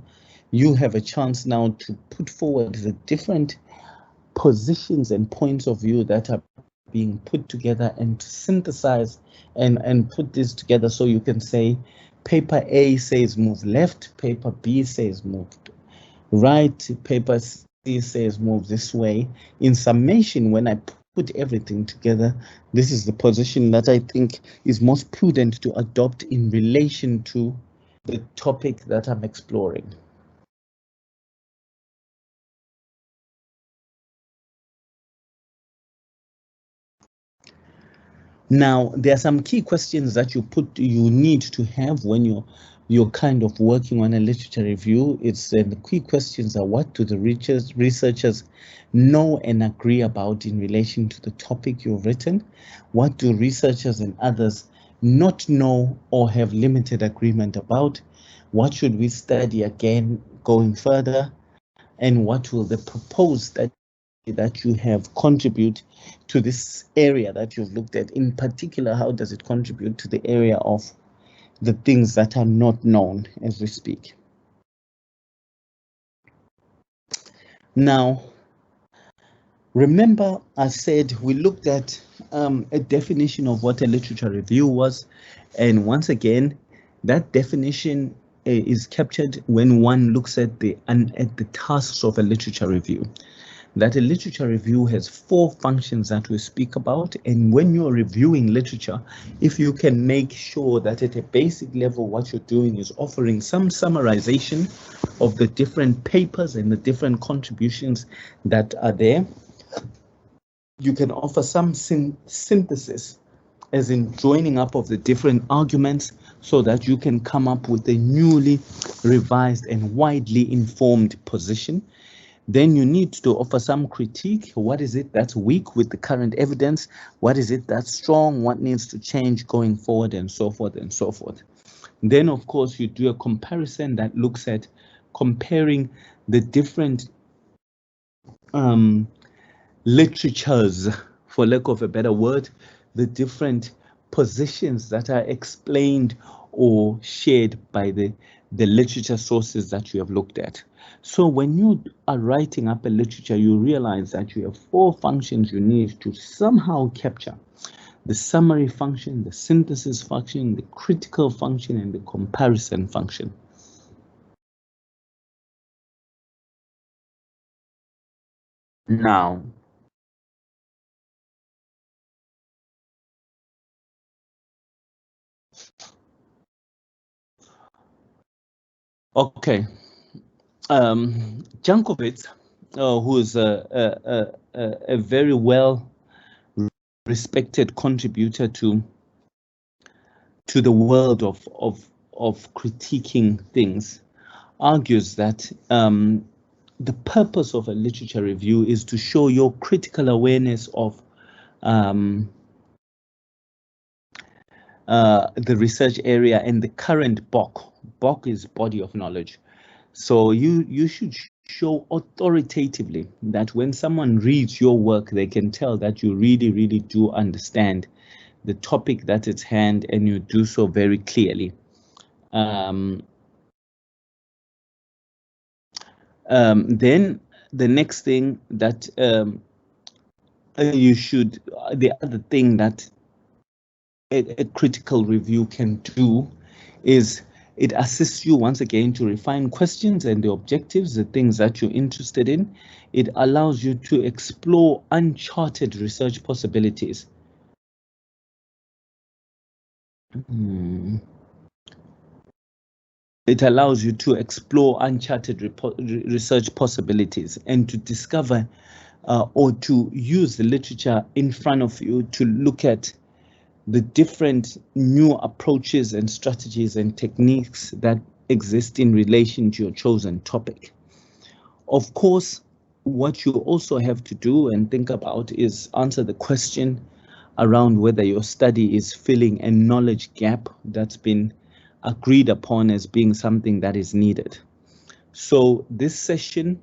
you have a chance now to put forward the different positions and points of view that are being put together and to synthesize and put this together, so you can say paper A says move left, paper B says move right, paper C says move this way. In summation, when I put everything together, this is the position that I think is most prudent to adopt in relation to the topic that I'm exploring. Now, there are some key questions that you need to have when you're kind of working on a literature review. It's the key questions are: what do the researchers know and agree about in relation to the topic you've written? What do researchers and others not know or have limited agreement about? What should we study again going further? And what will the proposed study that you have contribute to this area that you've looked at? In particular, how does it contribute to the area of the things that are not known as we speak? Now, remember I said we looked at a definition of what a literature review was, and once again, that definition is captured when one looks at the tasks of a literature review. That a literature review has 4 functions that we speak about, and when you're reviewing literature, if you can make sure that at a basic level what you're doing is offering some summarization of the different papers and the different contributions that are there, you can offer some synthesis, as in joining up of the different arguments, so that you can come up with a newly revised and widely informed position. Then you need to offer some critique. What is it that's weak with the current evidence? What is it that's strong? What needs to change going forward, and so forth and so forth. Then, of course, you do a comparison that looks at comparing the different literatures, for lack of a better word, the different positions that are explained or shared by the literature sources that you have looked at. So when you are writing up a literature, you realize that you have 4 functions you need to somehow capture: the summary function, the synthesis function, the critical function, and the comparison function. Now, okay, Jankovic, who is a very well respected contributor to the world of critiquing things, argues that the purpose of a literature review is to show your critical awareness of the research area and the current BOK. BOK is body of knowledge. So you should show authoritatively that when someone reads your work, they can tell that you really, really do understand the topic that's at hand, and you do so very clearly. Then the next thing that you should, the other thing that a critical review can do is it assists you once again to refine questions and the objectives, the things that you're interested in. It allows you to explore uncharted research possibilities. It allows you to explore uncharted research possibilities and to discover or to use the literature in front of you to look at the different new approaches and strategies and techniques that exist in relation to your chosen topic. Of course, what you also have to do and think about is answer the question around whether your study is filling a knowledge gap that's been agreed upon as being something that is needed. So this session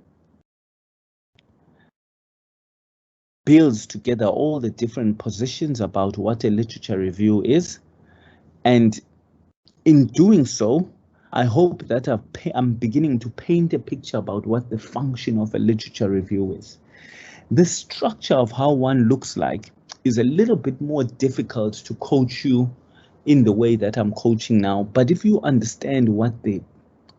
builds together all the different positions about what a literature review is. And in doing so, I hope that I'm beginning to paint a picture about what the function of a literature review is. The structure of how one looks like is a little bit more difficult to coach you in the way that I'm coaching now. But if you understand what the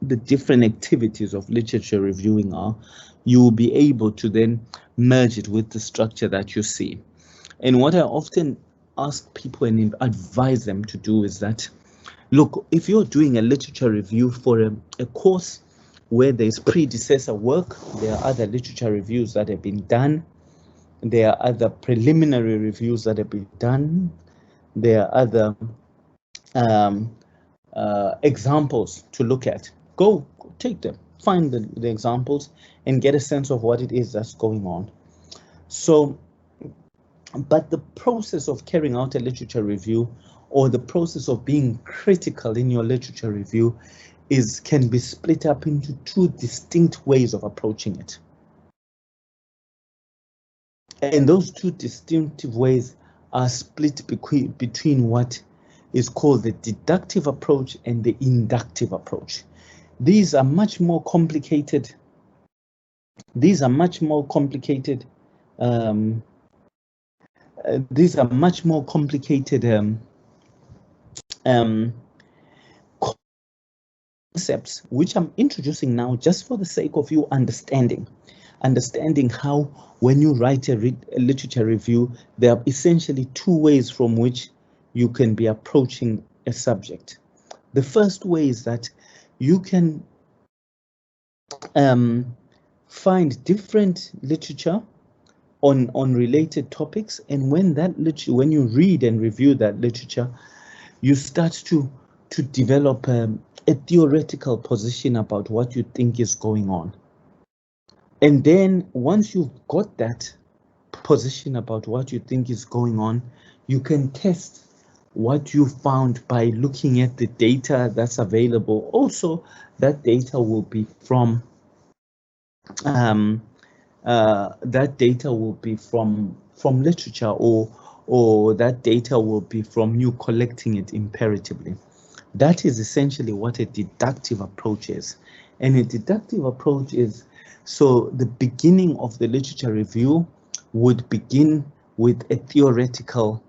different activities of literature reviewing are, you will be able to then merge it with the structure that you see. And what I often ask people and advise them to do is that, look, if you're doing a literature review for a course where there's predecessor work, there are other literature reviews that have been done. There are other preliminary reviews that have been done. There are other examples to look at. Go take them, find the examples and get a sense of what it is that's going on. So, but the process of carrying out a literature review or the process of being critical in your literature review can be split up into two distinct ways of approaching it. And those two distinctive ways are split between what is called the deductive approach and the inductive approach. These are much more complicated. These are much more complicated. Concepts which I'm introducing now just for the sake of you understanding how when you write a literature review, there are essentially two ways from which you can be approaching a subject. The first way is that you can find different literature on related topics, and when you read and review that literature, you start to develop a theoretical position about what you think is going on. And then once you've got that position about what you think is going on, you can test what you found by looking at the data that's available. Also, that data will be from literature, or that data will be from you collecting it imperatively. That is essentially what a deductive approach is. And a deductive approach is, so the beginning of the literature review would begin with a theoretical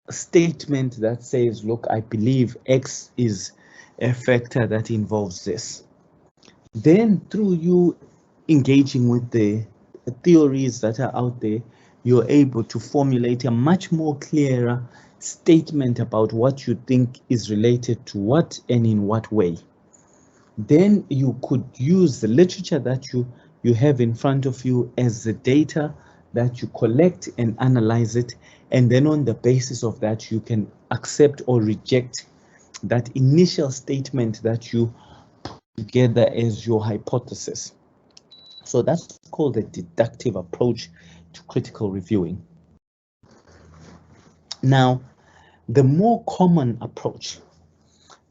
statement that says, look, I believe X is a factor that involves this. Then through you engaging with the theories that are out there, you're able to formulate a much more clearer statement about what you think is related to what and in what way. Then you could use the literature that you have in front of you as the data that you collect and analyze it. And then on the basis of that, you can accept or reject that initial statement that you put together as your hypothesis. So that's called a deductive approach to critical reviewing. Now, the more common approach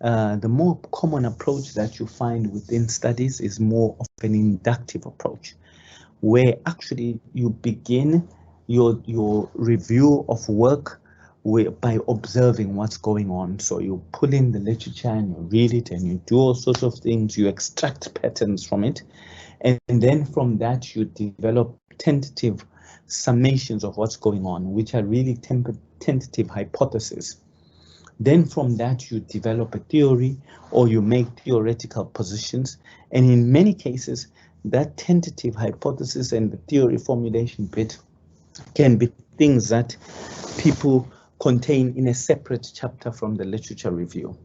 that you find within studies is more of an inductive approach, where actually you begin your review of work by observing what's going on. So you pull in the literature and you read it and you do all sorts of things, you extract patterns from it, and then from that you develop tentative summations of what's going on, which are really tentative hypotheses. Then from that you develop a theory or you make theoretical positions, and in many cases that tentative hypothesis and the theory formulation bit can be things that people contain in a separate chapter from the literature review.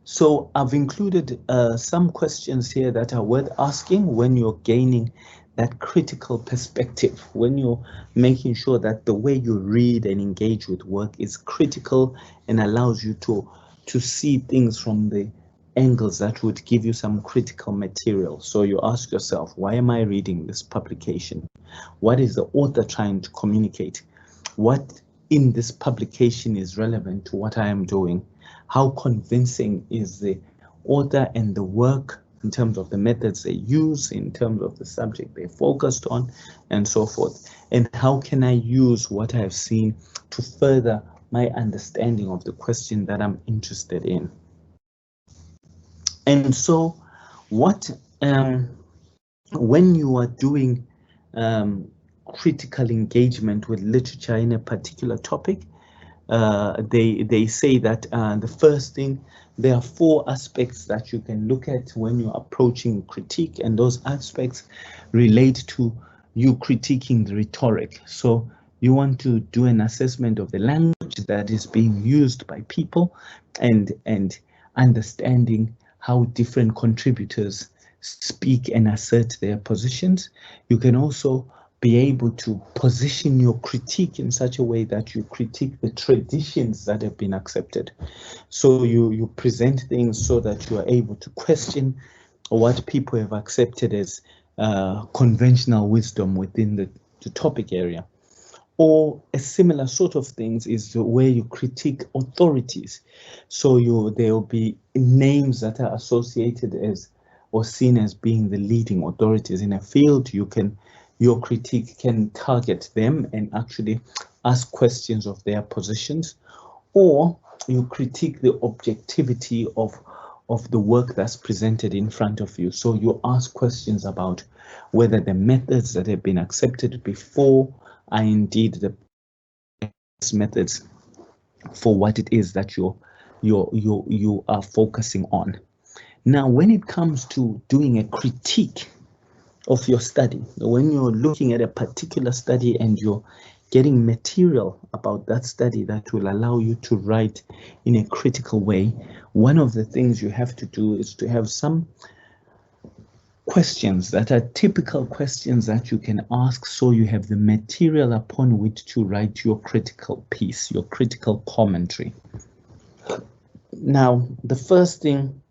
So I've included some questions here that are worth asking when you're gaining that critical perspective, when you're making sure that the way you read and engage with work is critical and allows you to see things from the angles that would give you some critical material. So you ask yourself, why am I reading this publication? What is the author trying to communicate? What in this publication is relevant to what I am doing? How convincing is the author and the work in terms of the methods they use, in terms of the subject they focused on, and so forth? And how can I use what I have seen to further my understanding of the question that I'm interested in? And so when you are doing critical engagement with literature in a particular topic, they say that the first thing, there are 4 aspects that you can look at when you're approaching critique, and those aspects relate to you critiquing the rhetoric. So you want to do an assessment of the language that is being used by people and understanding how different contributors speak and assert their positions. You can also be able to position your critique in such a way that you critique the traditions that have been accepted. So you present things so that you are able to question what people have accepted as conventional wisdom within the topic area. Or a similar sort of things is where you critique authorities. So there will be names that are associated as or seen as being the leading authorities in a field. Your critique can target them and actually ask questions of their positions, or you critique the objectivity of the work that's presented in front of you. So you ask questions about whether the methods that have been accepted before are indeed the methods for what it is that you are focusing on. Now, when it comes to doing a critique of your study, when you're looking at a particular study and you're getting material about that study that will allow you to write in a critical way, one of the things you have to do is to have some questions that are typical questions that you can ask, so you have the material upon which to write your critical piece, your critical commentary. Now, the first thing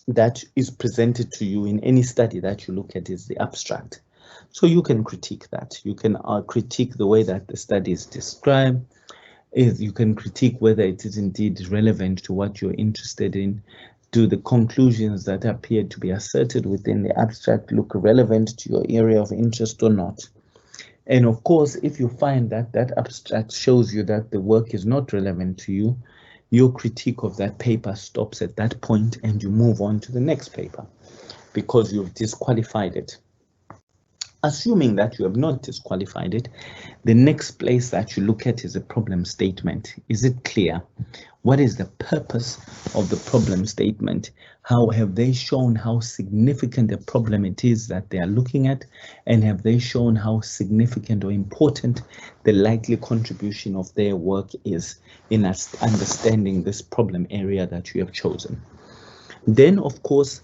that is presented to you in any study that you look at is the abstract. So you can critique that. You can critique the way that the study is described. You can critique whether it is indeed relevant to what you're interested in. Do the conclusions that appear to be asserted within the abstract look relevant to your area of interest or not? And of course, if you find that that abstract shows you that the work is not relevant to you, your critique of that paper stops at that point and you move on to the next paper because you've disqualified it. Assuming that you have not disqualified it, the next place that you look at is a problem statement. Is it clear? What is the purpose of the problem statement? How have they shown how significant a problem it is that they are looking at? And have they shown how significant or important the likely contribution of their work is in us understanding this problem area that you have chosen? Then, of course,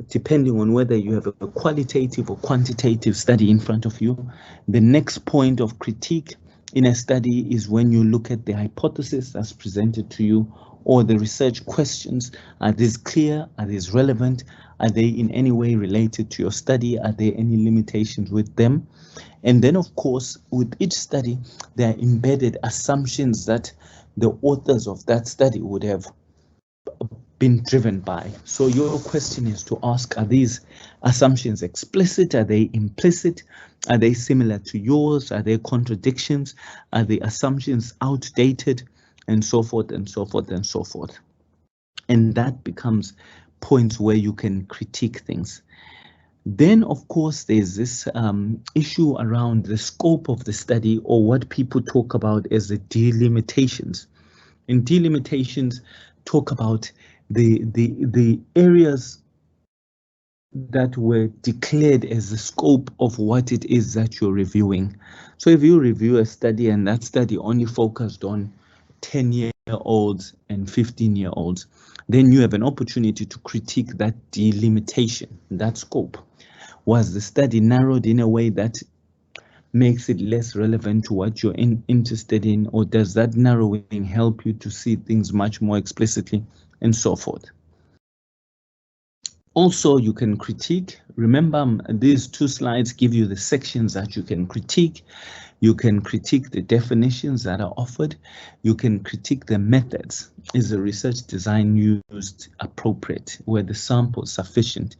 depending on whether you have a qualitative or quantitative study in front of you, the next point of critique in a study is when you look at the hypothesis that's presented to you or the research questions. Are these clear? Are these relevant? Are they in any way related to your study? Are there any limitations with them? And then, of course, with each study, there are embedded assumptions that the authors of that study would have been driven by. So your question is to ask, are these assumptions explicit? Are they implicit? Are they similar to yours? Are there contradictions? Are the assumptions outdated? And so forth and so forth and so forth. And that becomes points where you can critique things. Then, of course, there's this issue around the scope of the study, or what people talk about as the delimitations. And delimitations talk about the areas that were declared as the scope of what it is that you're reviewing. So if you review a study and that study only focused on 10-year-olds and 15-year-olds, then you have an opportunity to critique that delimitation, that scope. Was the study narrowed in a way that makes it less relevant to what you're interested in, or does that narrowing help you to see things much more explicitly, and so forth? Also, you can critique. Remember, these two slides give you the sections that you can critique. You can critique the definitions that are offered. You can critique the methods. Is the research design used appropriate? Were the samples sufficient?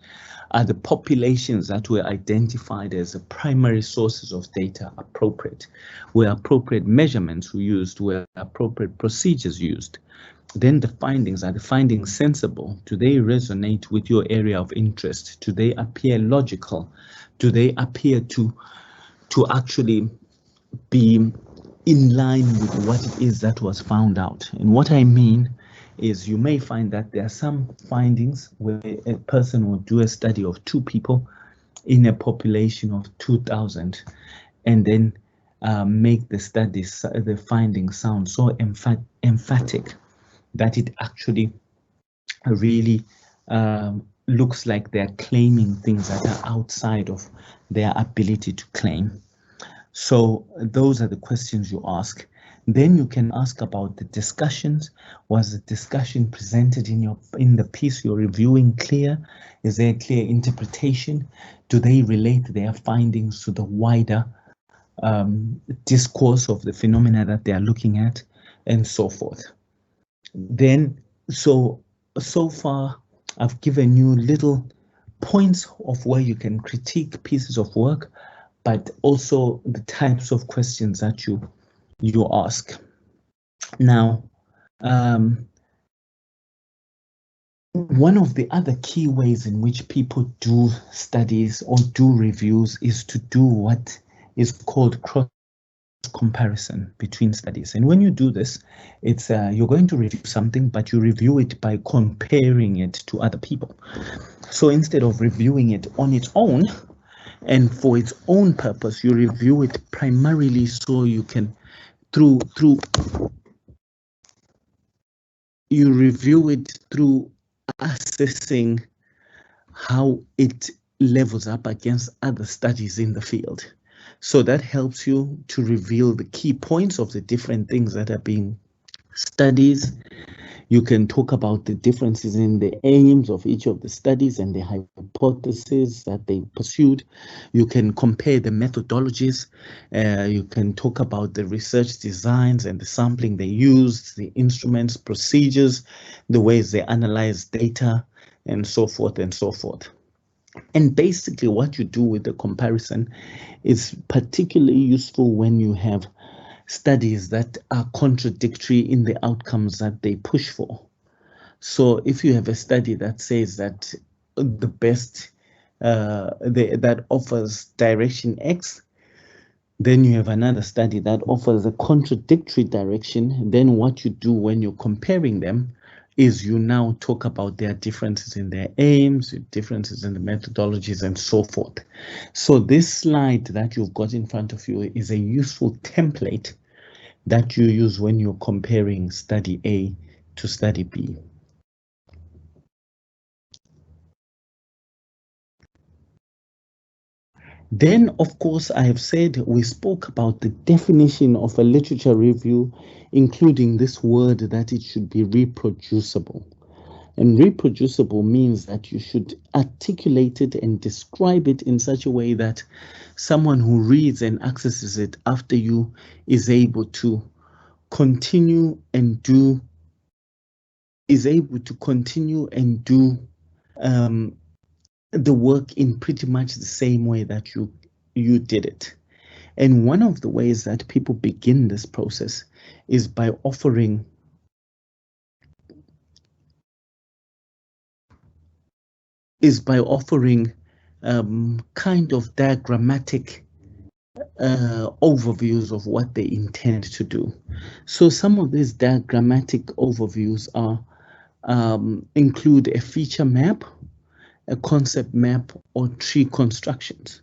Are the populations that were identified as the primary sources of data appropriate? Were appropriate measurements used? Were appropriate procedures used? Then the findings, are the findings sensible? Do they resonate with your area of interest? Do they appear logical? Do they appear to actually be in line with what it is that was found out? And what I mean is, you may find that there are some findings where a person will do a study of 2 people in a population of 2,000 and then make the findings sound so emphatic that it actually really looks like they're claiming things that are outside of their ability to claim. So those are the questions you ask. Then you can ask about the discussions. Was the discussion presented in the piece you're reviewing clear? Is there a clear interpretation? Do they relate their findings to the wider discourse of the phenomena that they are looking at, and so forth? Then, so far, I've given you little points of where you can critique pieces of work, but also the types of questions that you ask. Now, one of the other key ways in which people do studies or do reviews is to do what is called cross comparison between studies. And when you do this, it's you're going to review something, but you review it by comparing it to other people. So instead of reviewing it on its own and for its own purpose, you review it primarily so you can you review it through assessing how it levels up against other studies in the field. So that helps you to reveal the key points of the different things that are being studied. You can talk about the differences in the aims of each of the studies and the hypotheses that they pursued. You can compare the methodologies. You can talk about the research designs and the sampling they used, the instruments, procedures, the ways they analyze data, and so forth and so forth. And basically what you do with the comparison is particularly useful when you have studies that are contradictory in the outcomes that they push for. So if you have a study that says that the best that offers direction X. Then you have another study that offers a contradictory direction. Then what you do when you're comparing them is you now talk about their differences in their aims, differences in the methodologies, and so forth. So this slide that you've got in front of you is a useful template that you use when you're comparing study A to study B. Then, of course, I have said we spoke about the definition of a literature review, including this word that it should be reproducible. And reproducible means that you should articulate it and describe it in such a way that someone who reads and accesses it after you is able to continue and do the work in pretty much the same way that you did it. And one of the ways that people begin this process is by offering kind of diagrammatic overviews of what they intend to do. So some of these diagrammatic overviews are include a feature map, a concept map, or tree constructions.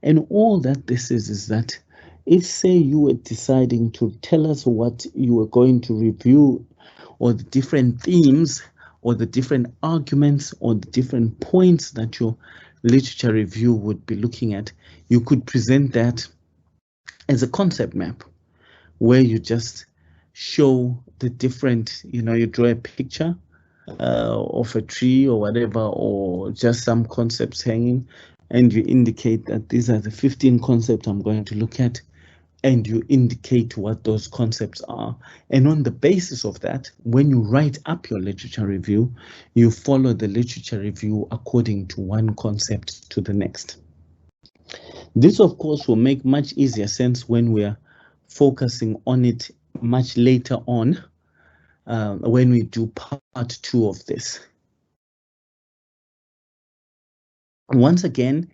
And all that this is that if, say, you were deciding to tell us what you were going to review, or the different themes, or the different arguments, or the different points that your literature review would be looking at, you could present that as a concept map, where you just show the different, you draw a picture of a tree or whatever, or just some concepts hanging, and you indicate that these are the 15 concepts I'm going to look at, and you indicate what those concepts are. And on the basis of that, when you write up your literature review, you follow the literature review according to one concept to the next. This, of course, will make much easier sense when we are focusing on it much later on, when we do part 2 of this. Once again,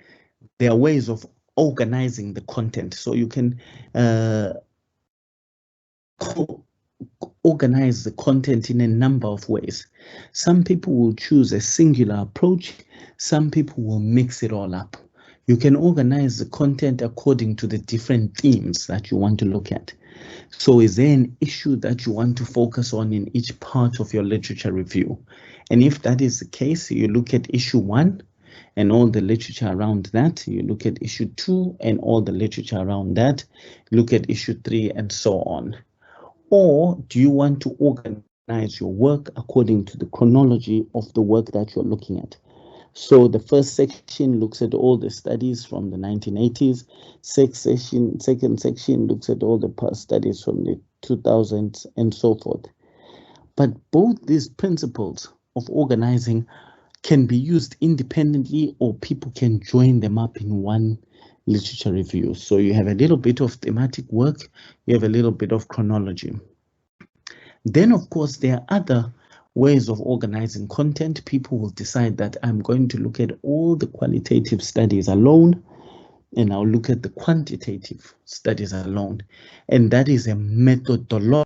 there are ways of organizing the content. So you can organize the content in a number of ways. Some people will choose a singular approach. Some people will mix it all up. You can organize the content according to the different themes that you want to look at. So is there an issue that you want to focus on in each part of your literature review? And if that is the case, you look at issue 1 and all the literature around that. You look at issue 2 and all the literature around that. Look at issue 3 and so on. Or do you want to organize your work according to the chronology of the work that you're looking at? So the first section looks at all the studies from the 1980s. Second section looks at all the past studies from the 2000s and so forth. But both these principles of organizing can be used independently, or people can join them up in one literature review. So you have a little bit of thematic work, you have a little bit of chronology. Then, of course, there are other ways of organizing content. People will decide that I'm going to look at all the qualitative studies alone, and I'll look at the quantitative studies alone. And that is a methodological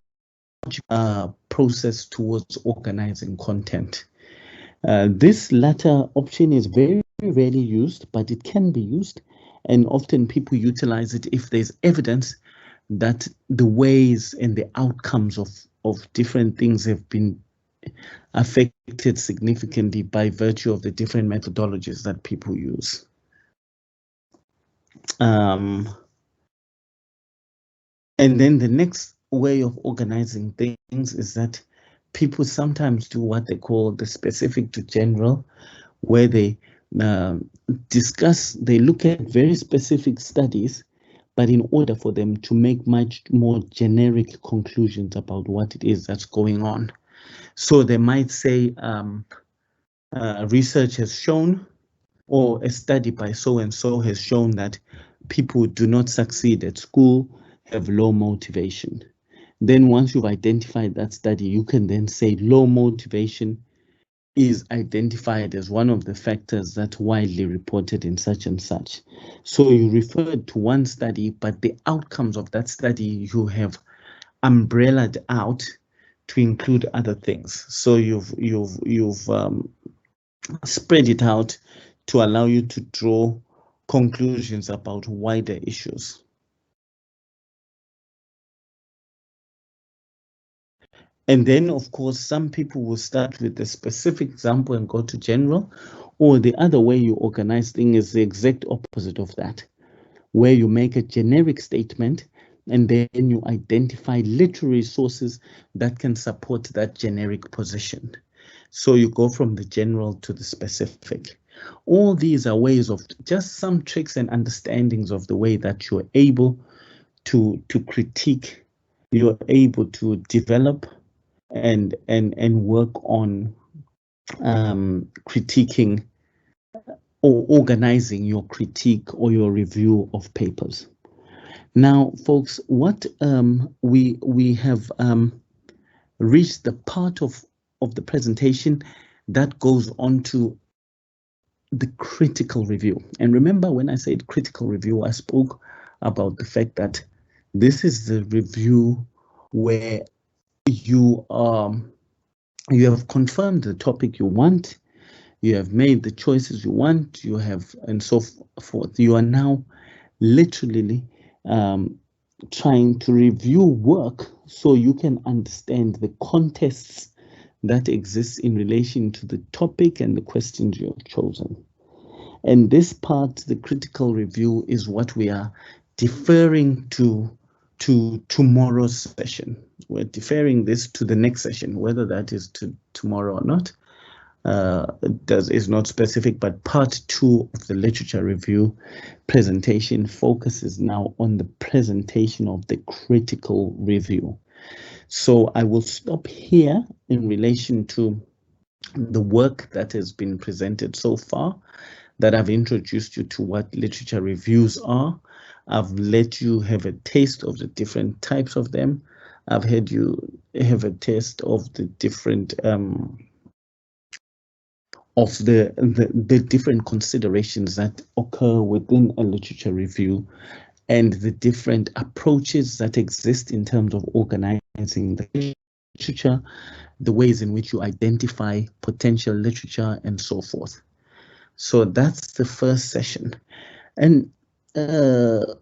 process towards organizing content. This latter option is very rarely used, but it can be used. And often people utilize it if there's evidence that the ways and the outcomes of different things have been affected significantly by virtue of the different methodologies that people use. And then the next way of organizing things is that people sometimes do what they call the specific to general, where they they look at very specific studies, but in order for them to make much more generic conclusions about what it is that's going on. So they might say research has shown, or a study by so-and-so has shown that people who do not succeed at school have low motivation. Then once you've identified that study, you can then say low motivation is identified as one of the factors that's widely reported in such and such. So you referred to one study, but the outcomes of that study you have umbrellaed out to include other things. So you've spread it out to allow you to draw conclusions about wider issues. And then, of course, some people will start with a specific example and go to general, or the other way you organize things is the exact opposite of that, where you make a generic statement and then you identify literary sources that can support that generic position. So you go from the general to the specific. All these are ways of just some tricks and understandings of the way that you're able to critique, you're able to develop and work on critiquing or organizing your critique or your review of papers. Now, folks, what we have reached the part of the presentation that goes on to the critical review. And remember, when I said critical review, I spoke about the fact that this is the review where you have confirmed the topic you want, you have made the choices you want, you have, and so forth. You are now literally trying to review work so you can understand the contexts that exist in relation to the topic and the questions you have chosen. And this part, the critical review, is what we are deferring to tomorrow's session. We're deferring this to the next session, whether that is to tomorrow or not. Is not specific, but part 2 of the literature review presentation focuses now on the presentation of the critical review. So I will stop here in relation to the work that has been presented so far, that I've introduced you to what literature reviews are. I've let you have a taste of the different types of them. I've had you have a taste of the different the different considerations that occur within a literature review and the different approaches that exist in terms of organizing the literature, the ways in which you identify potential literature and so forth. So that's the first session. And to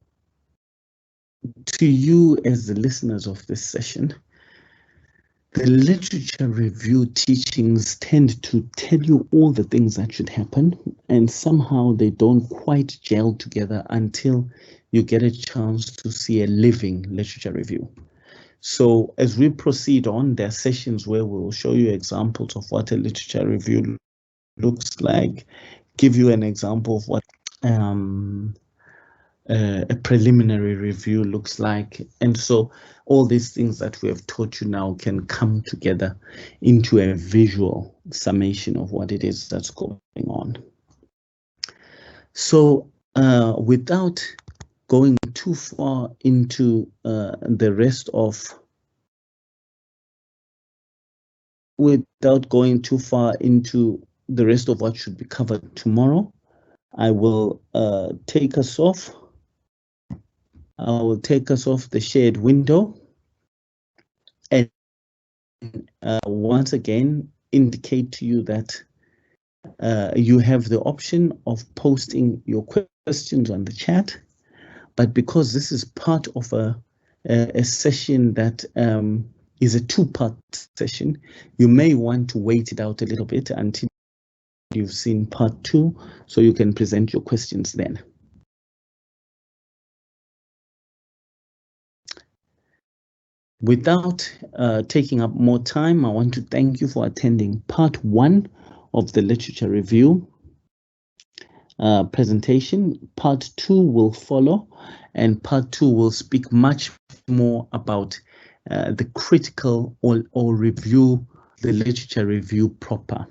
you as the listeners of this session, the literature review teachings tend to tell you all the things that should happen, and somehow they don't quite gel together until you get a chance to see a living literature review. So as we proceed on, there are sessions where we will show you examples of what a literature review looks like, give you an example of what a preliminary review looks like. And so all these things that we have taught you now can come together into a visual summation of what it is that's going on. So without going too far into the rest of what should be covered tomorrow, I will take us off. I will take us off the shared window and once again indicate to you that you have the option of posting your questions on the chat, but because this is part of a session that is a 2-part session, you may want to wait it out a little bit until you've seen part 2 so you can present your questions then. Without taking up more time, I want to thank you for attending part 1 of the literature review presentation. Part 2 will follow, and part 2 will speak much more about the critical or review, the literature review proper.